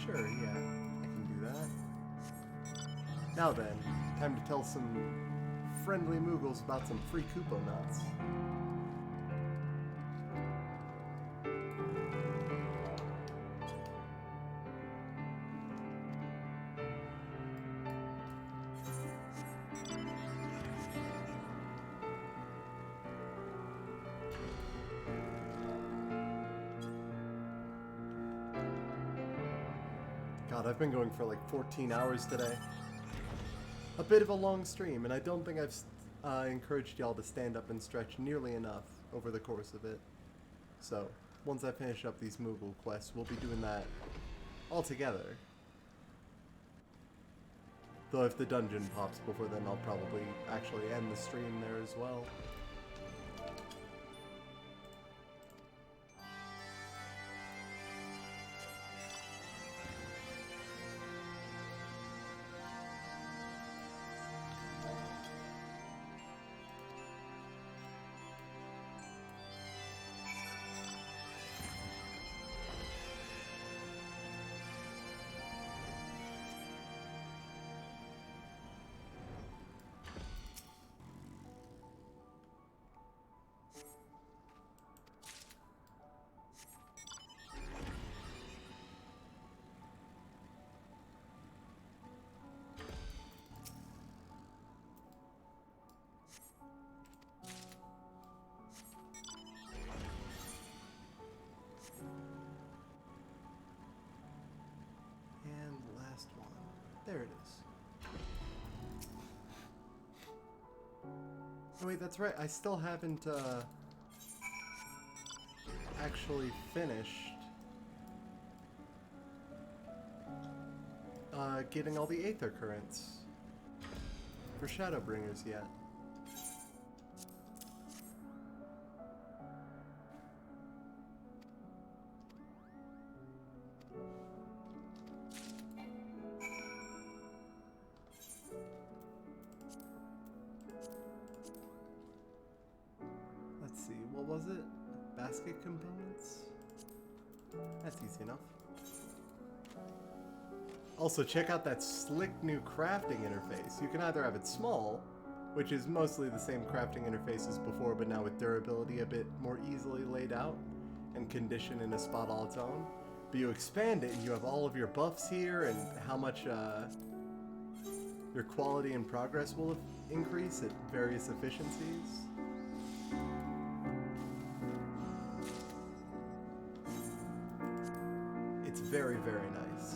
Sure, yeah, I can do that. Now then, time to tell some friendly Moogles about some free Koopa nuts. God, I've been going for like 14 hours today. A bit of a long stream, and I don't think I've encouraged y'all to stand up and stretch nearly enough over the course of it. So, once I finish up these Moogle quests, we'll be doing that all together. Though if the dungeon pops before then, I'll probably actually end the stream there as well. There it is. Oh wait, that's right. I still haven't actually finished getting all the Aether Currents for Shadowbringers yet. Let's see, what was it? Basket components? That's easy enough. Also, check out that slick new crafting interface. You can either have it small, which is mostly the same crafting interface as before, but now with durability a bit more easily laid out and conditioned in a spot all its own. But you expand it and you have all of your buffs here and how much your quality and progress will increase at various efficiencies. It's very, very nice.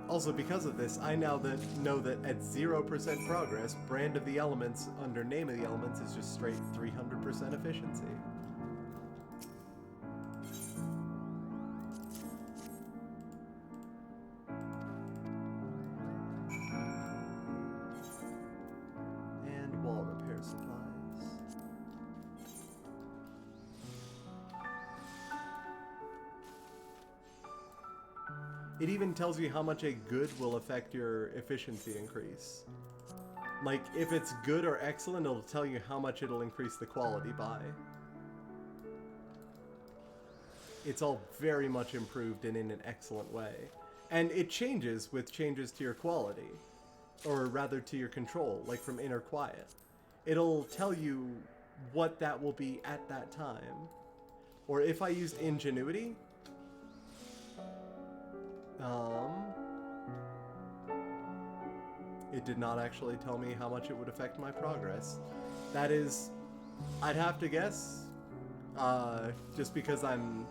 Also, because of this, I now know that at 0% progress, Brand of the Elements under Name of the Elements is just straight 300% efficiency. And wall repair supplies. It even tells you how much a good will affect your efficiency increase. Like, if it's good or excellent, it'll tell you how much it'll increase the quality by. It's all very much improved and in an excellent way. And it changes with changes to your quality. Or rather to your control, like from Inner Quiet. It'll tell you what that will be at that time. Or if I use Ingenuity, it did not actually tell me how much it would affect my progress. That is, I'd have to guess, just because I'm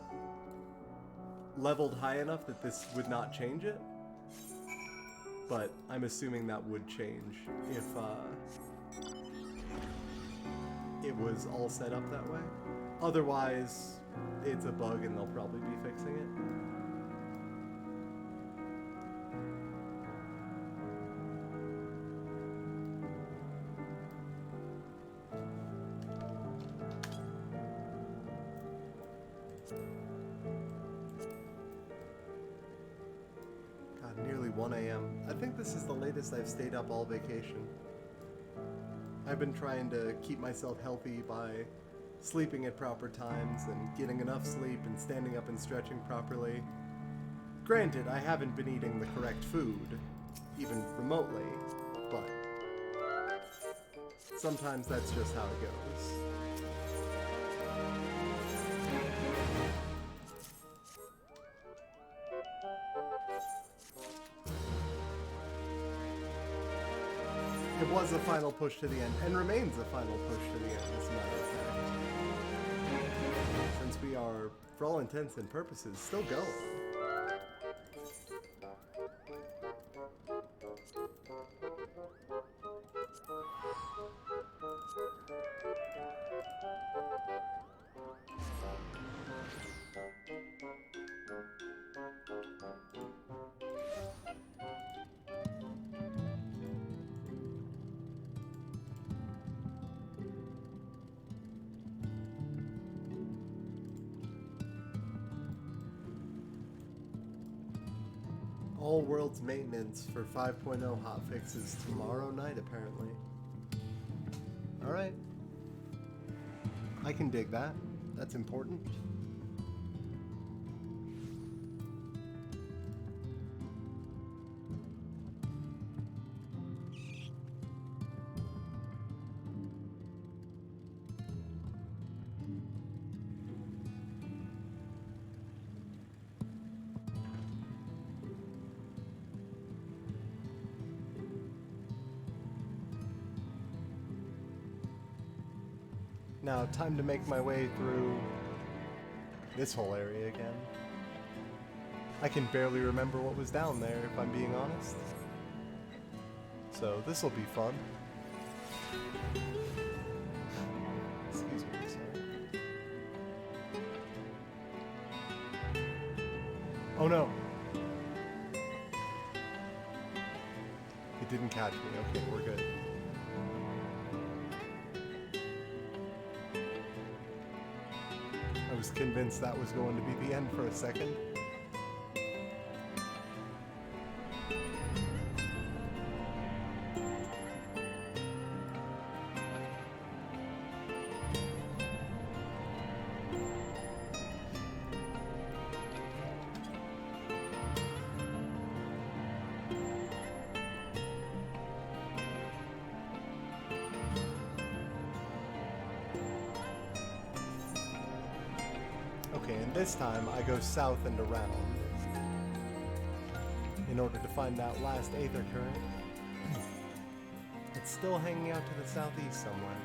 leveled high enough that this would not change it. But I'm assuming that would change if it was all set up that way. Otherwise, it's a bug and they'll probably be fixing it. Nearly 1 a.m. I think this is the latest I've stayed up all vacation. I've been trying to keep myself healthy by sleeping at proper times and getting enough sleep and standing up and stretching properly. Granted, I haven't been eating the correct food, even remotely, but sometimes that's just how it goes. It was a final push to the end, and remains a final push to the end, as a matter of fact. Since we are, for all intents and purposes, still going. All world's maintenance for 5.0 hotfixes tomorrow night, apparently. Alright. I can dig that. That's important. Now, time to make my way through this whole area again. I can barely remember what was down there, if I'm being honest. So, this'll be fun. Excuse me, sorry. Oh no! It didn't catch me. Okay, we're good. I was convinced that was going to be the end for a second. Okay, and this time I go south and around in order to find that last aether current. It's still hanging out to the southeast somewhere.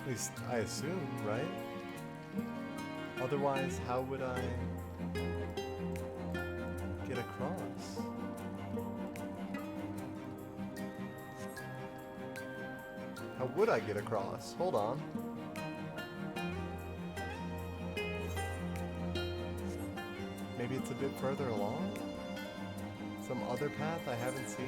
At least I assume, right? Otherwise, how would I get across? How would I get across? Hold on. Maybe it's a bit further along? Some other path I haven't seen?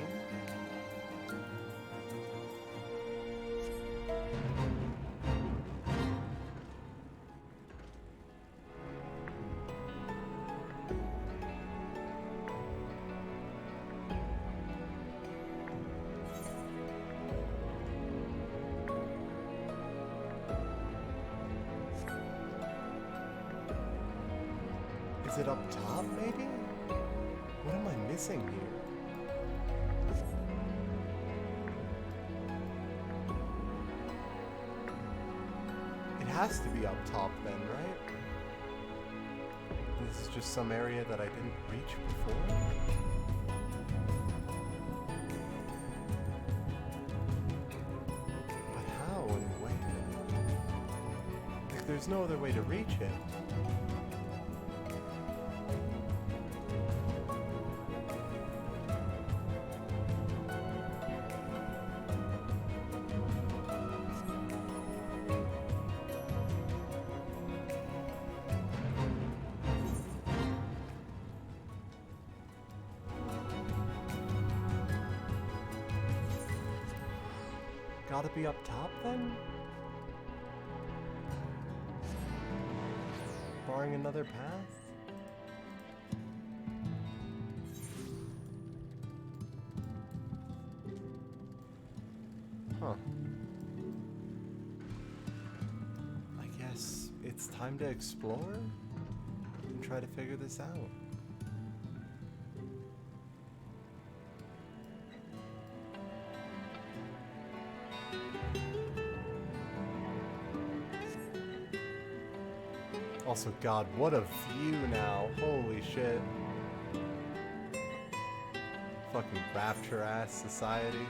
Is it up top, maybe? What am I missing here? It has to be up top then, right? This is just some area that I didn't reach before? But how and where? Like, there's no other way to reach it. Gotta be up top then? Barring another path? Huh. I guess it's time to explore and try to figure this out. Also, God, what a view now. Holy shit. Fucking rapture-ass society.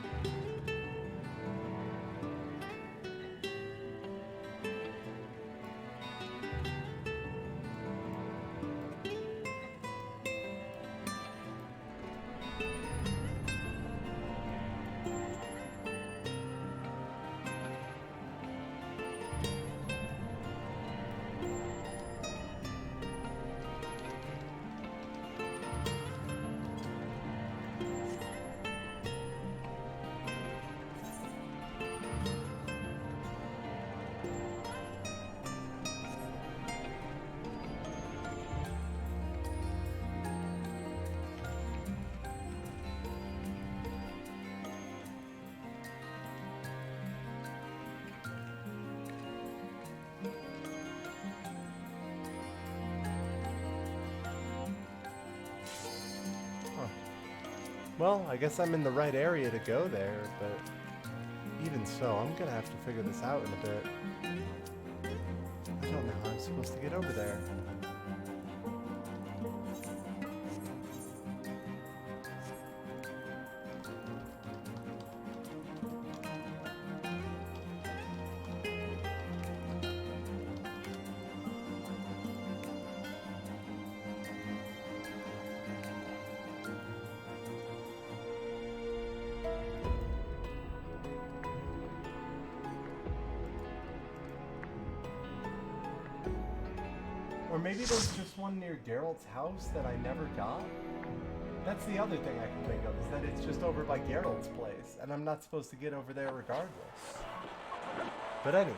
Well, I guess I'm in the right area to go there, but even so, I'm gonna have to figure this out in a bit. I don't know how I'm supposed to get over there. Or maybe there's just one near Geralt's house that I never got? That's the other thing I can think of, is that it's just over by Geralt's place, and I'm not supposed to get over there regardless. But anyway.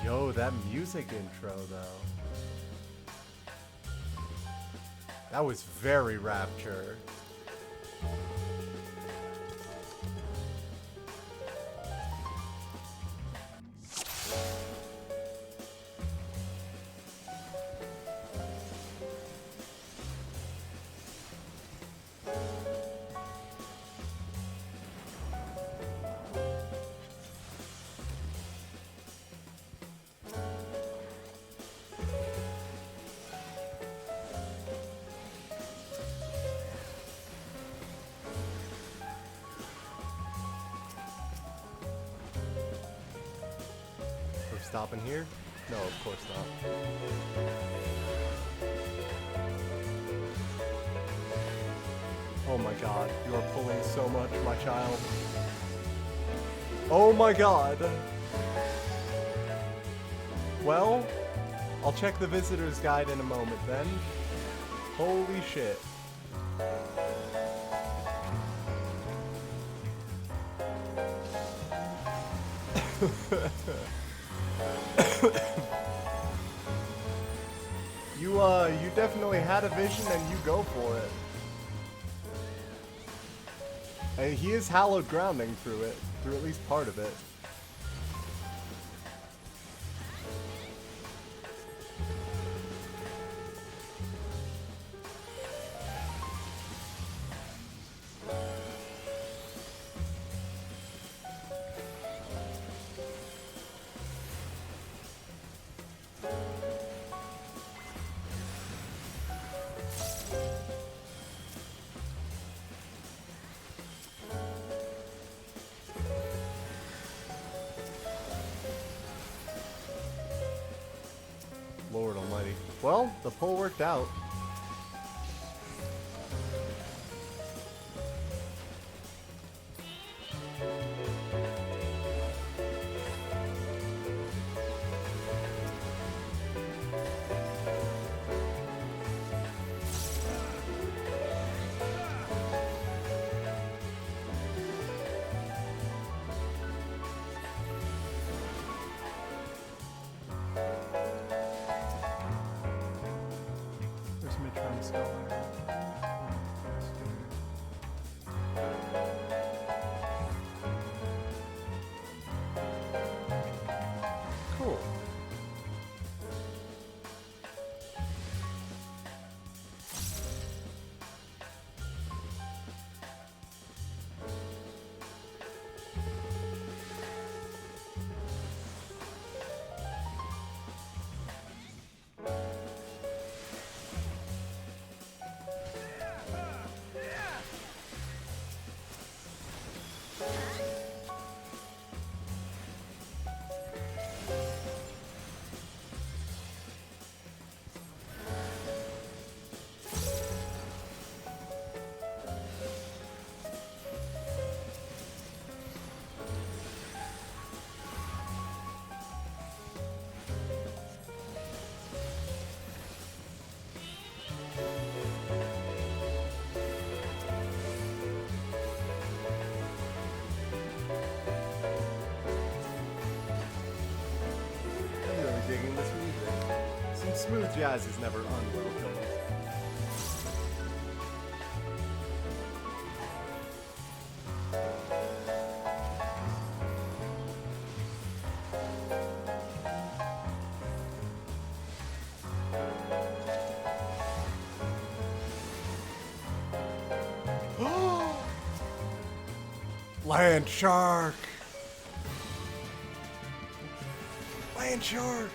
Yo, that music intro, though. That was very Rapture. Stopping here? No, of course not. Oh my god, you are pulling so much, my child. Oh my god! Well, I'll check the visitor's guide in a moment then. Holy shit. You definitely had a vision and you go for it. And he is hallowed grounding through it, through at least part of it. Lord almighty. Well, the pull worked out. Smooth jazz is never unwelcome. Land shark! Land shark!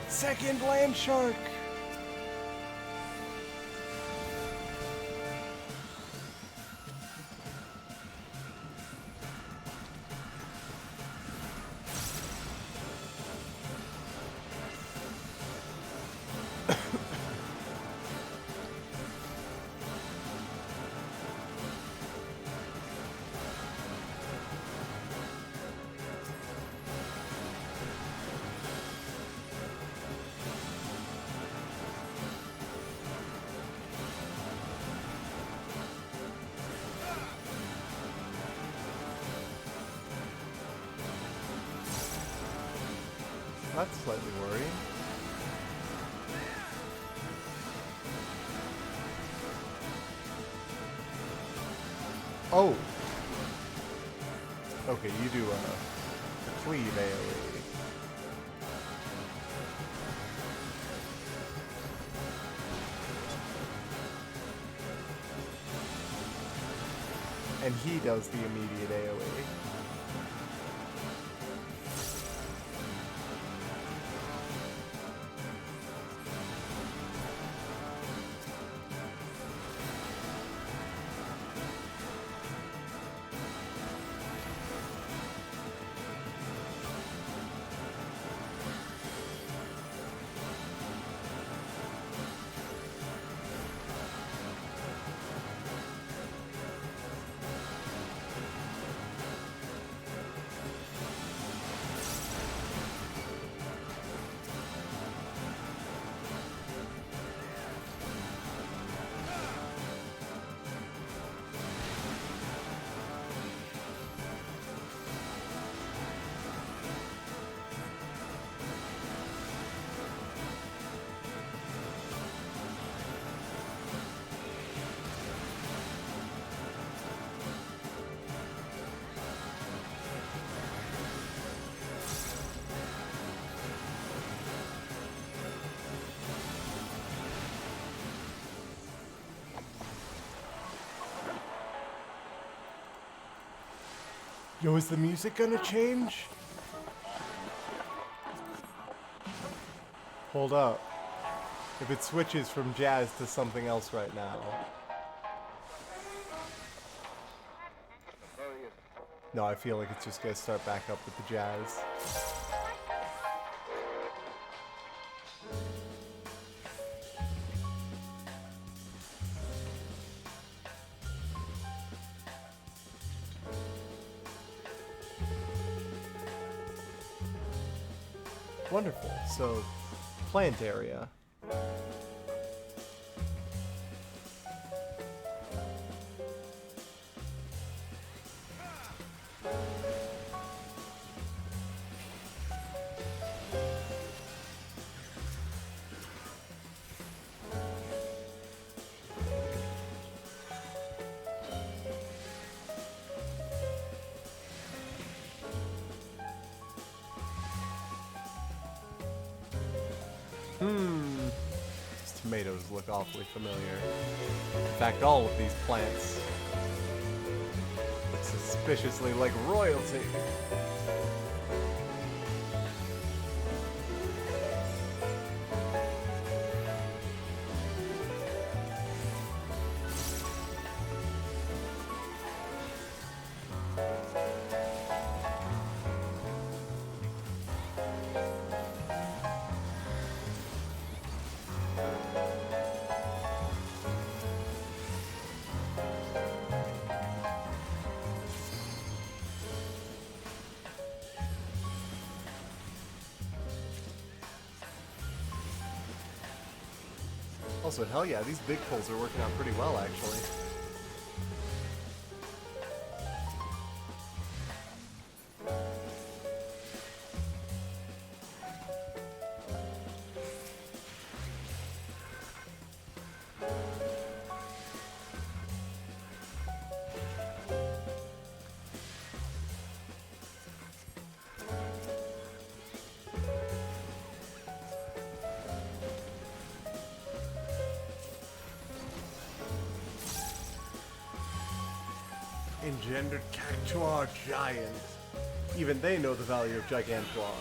Second land shark! That's slightly worrying. Oh! Okay, you do a cleave AoE. And he does the immediate AoE. Yo, is the music gonna change? Hold up. If it switches from jazz to something else right now. No, I feel like it's just gonna start back up with the jazz. Wonderful. So, plant area. These tomatoes look awfully familiar. In fact, all of these plants look suspiciously like royalty. Also, hell yeah, these big pulls are working out pretty well, actually. Engendered Cactuar Giant. Even they know the value of Gigantuar.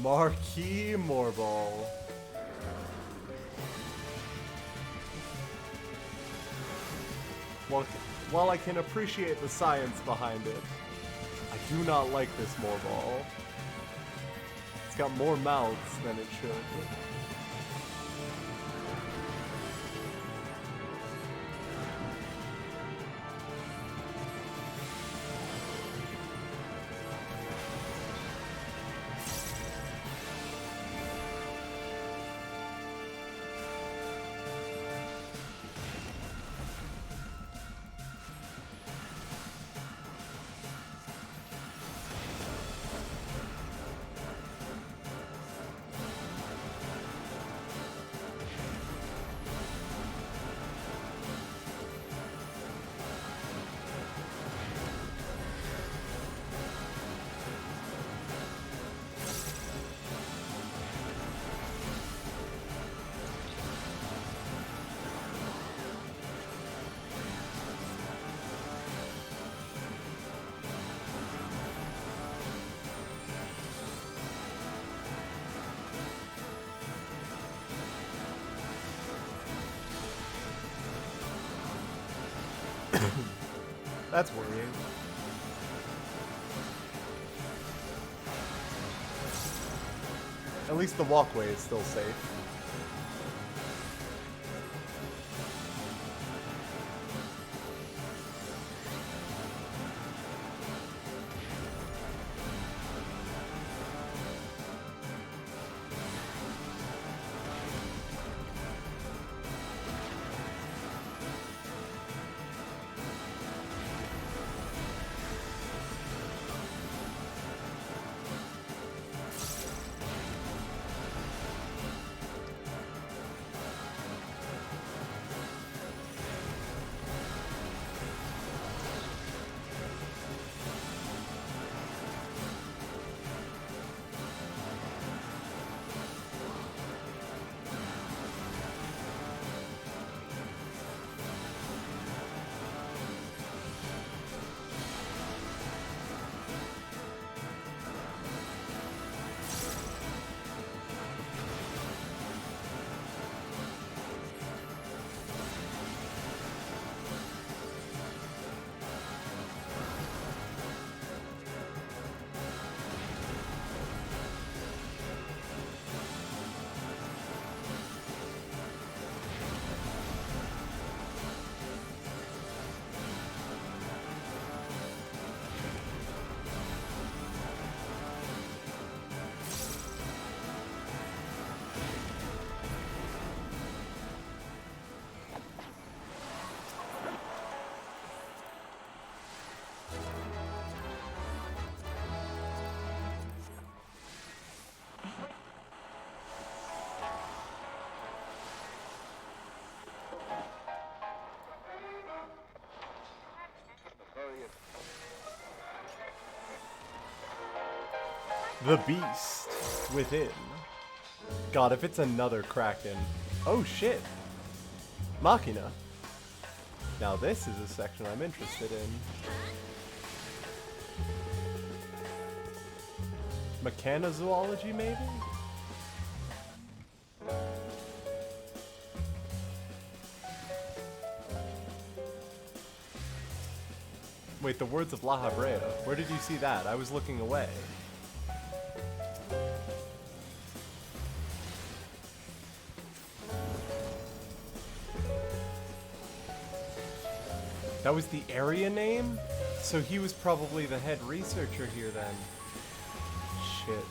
Marquis Morball. While I can appreciate the science behind it, I do not like this Morball. It's got more mouths than it should. That's worrying. At least the walkway is still safe. The beast within. God, if it's another Kraken. Oh shit. Machina. Now this is a section I'm interested in. Mechanozoology, maybe? Wait, the words of La Habrea. Where did you see that? I was looking away. That was the area name? So he was probably the head researcher here then. Shit.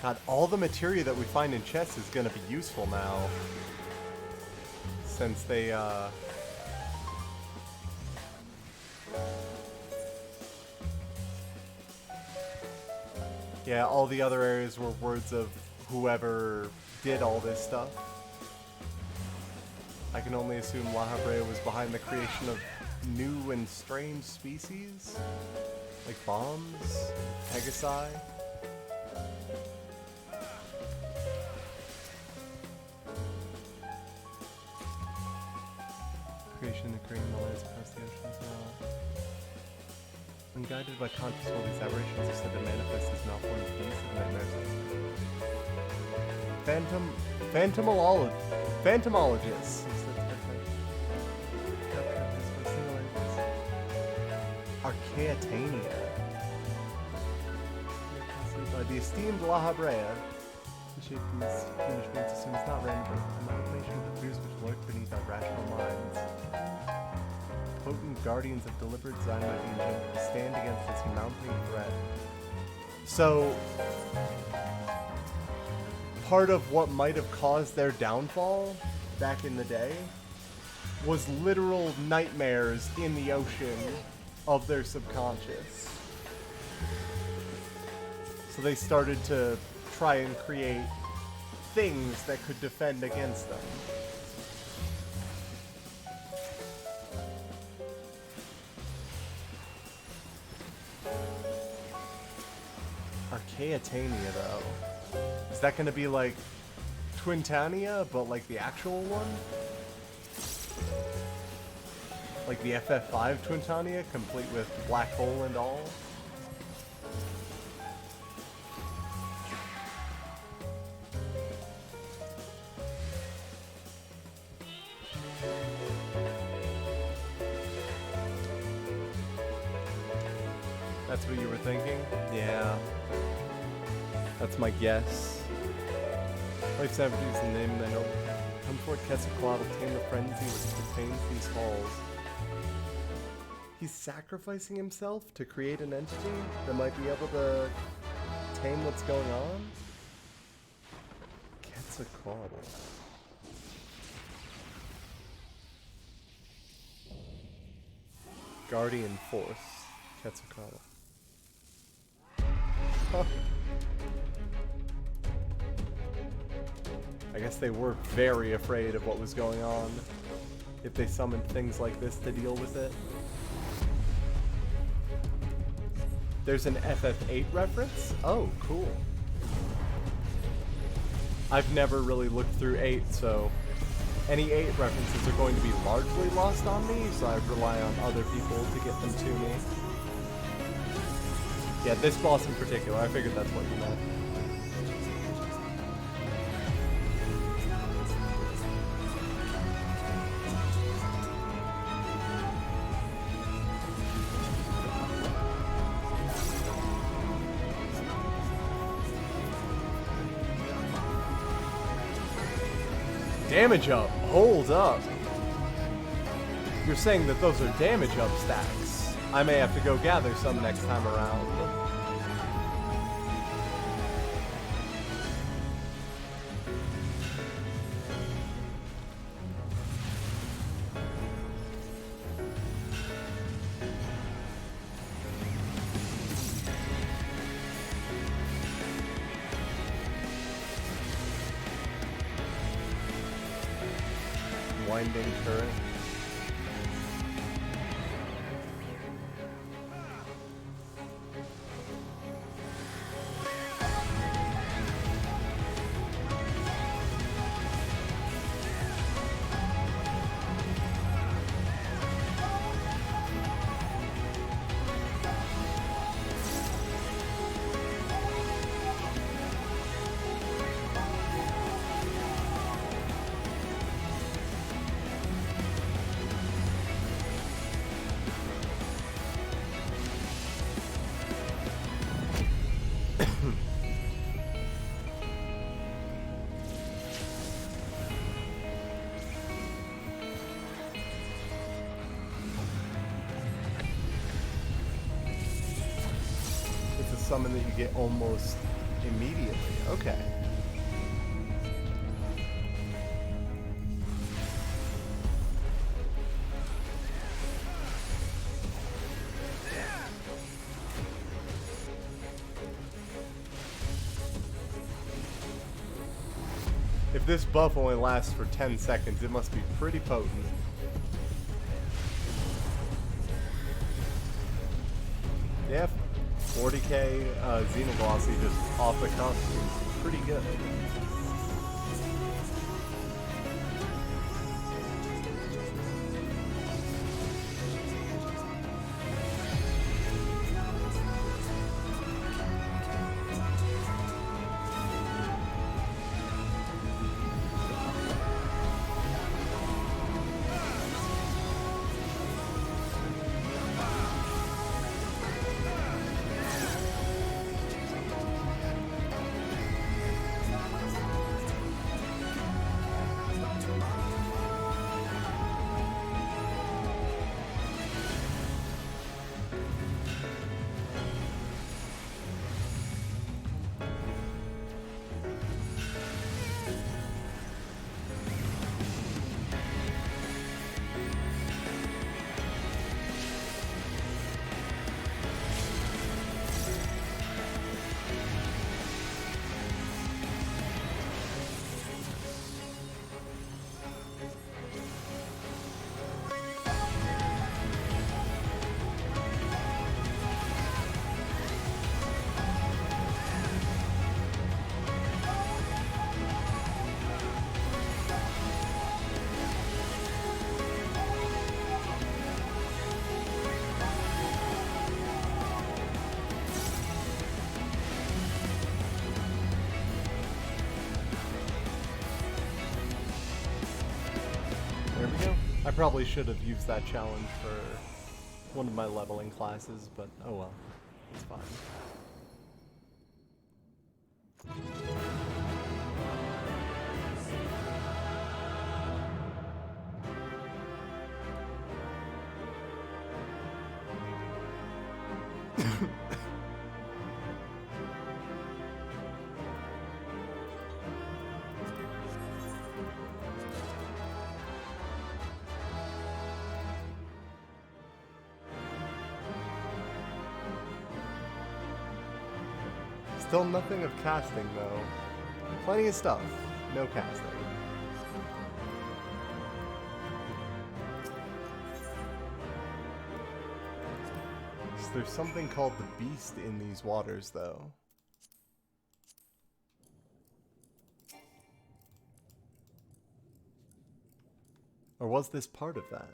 God, all the material that we find in chests is gonna be useful now. Since they, yeah, all the other areas were words of whoever did all this stuff. I can only assume La Habrea was behind the creation of new and strange species. Like bombs, Pegasi. Creation of creating the lands across the oceans now. When guided by conscious will, these aberrations are said to manifest as malformed beasts of nightmares. Phantomologists. Archaeotania. By the esteemed La Habrea, the shape of these punishments assumes not random, but amalgamation of the fears which lurk beneath our rational minds. Potent guardians of deliberate design might be engendered to stand against this mounting threat. So, part of what might have caused their downfall back in the day was literal nightmares in the ocean of their subconscious. So they started to try and create things that could defend against them. Archaeotania, though. Is that going to be like Twintania, but like the actual one? Like the FF5 Twintania, complete with black hole and all? That's what you were thinking? Yeah. That's my guess. Life Savage is the name that know. Come forth, Quetzalcoatl, tame the frenzy which contains these halls. He's sacrificing himself to create an entity that might be able to tame what's going on? Quetzalcoatl. Guardian Force. Quetzalcoatl. Huh. I guess they were very afraid of what was going on if they summoned things like this to deal with it. There's an FF8 reference? Oh, cool. I've never really looked through 8, so any 8 references are going to be largely lost on me, so I rely on other people to get them to me. Yeah, this boss in particular, I figured that's what you meant. Damage up. Hold up. You're saying that those are damage up stacks. I may have to go gather some next time around. Winding turret. Summon that you get almost immediately. Okay. If this buff only lasts for 10 seconds, it must be pretty potent. Yeah. 40k Xenoglossy just off the cuff is pretty good. I probably should have used that challenge for one of my leveling classes, but oh well, it's fine. Still nothing of casting, though. Plenty of stuff. No casting. So there's something called the Beast in these waters, though. Or was this part of that?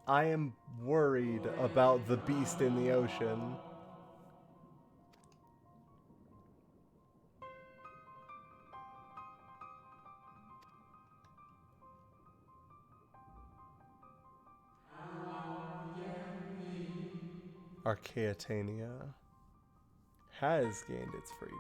I am worried about the beast in the ocean. Archaeotania has gained its freedom.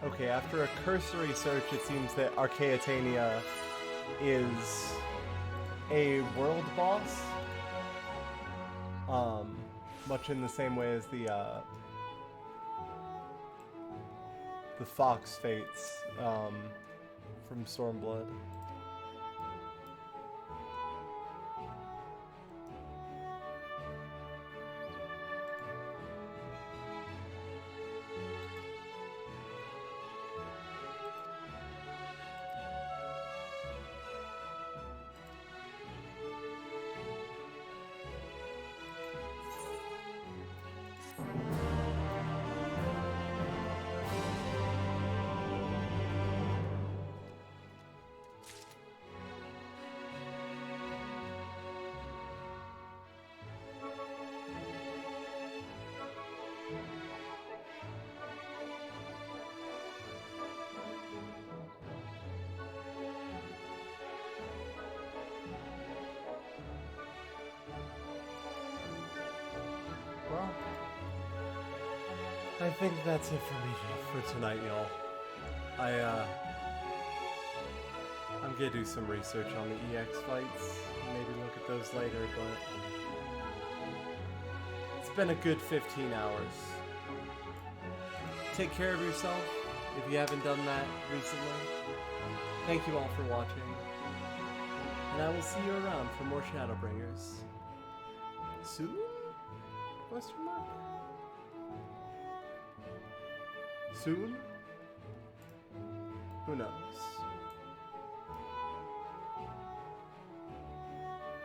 Okay, after a cursory search, it seems that Archaeotania is a world boss. Much in the same way as the Fox Fates from Stormblood. Well, I think that's it for me for tonight, y'all. I'm gonna do some research on the EX fights, maybe look at those later, but it's been a good 15 hours. Take care of yourself if you haven't done that recently. Thank you all for watching, and I will see you around for more Shadowbringers. Soon? Question mark? Soon? Who knows?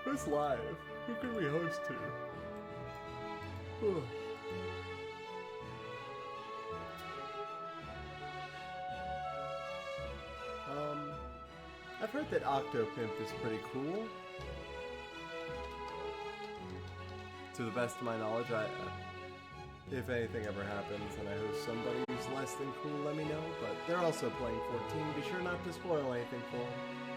Who's live? Who can we host to? Ugh. I've heard that Octopimp is pretty cool. To the best of my knowledge, if anything ever happens and I host somebody who's less than cool, let me know. But they're also playing 14. Be sure not to spoil anything for them.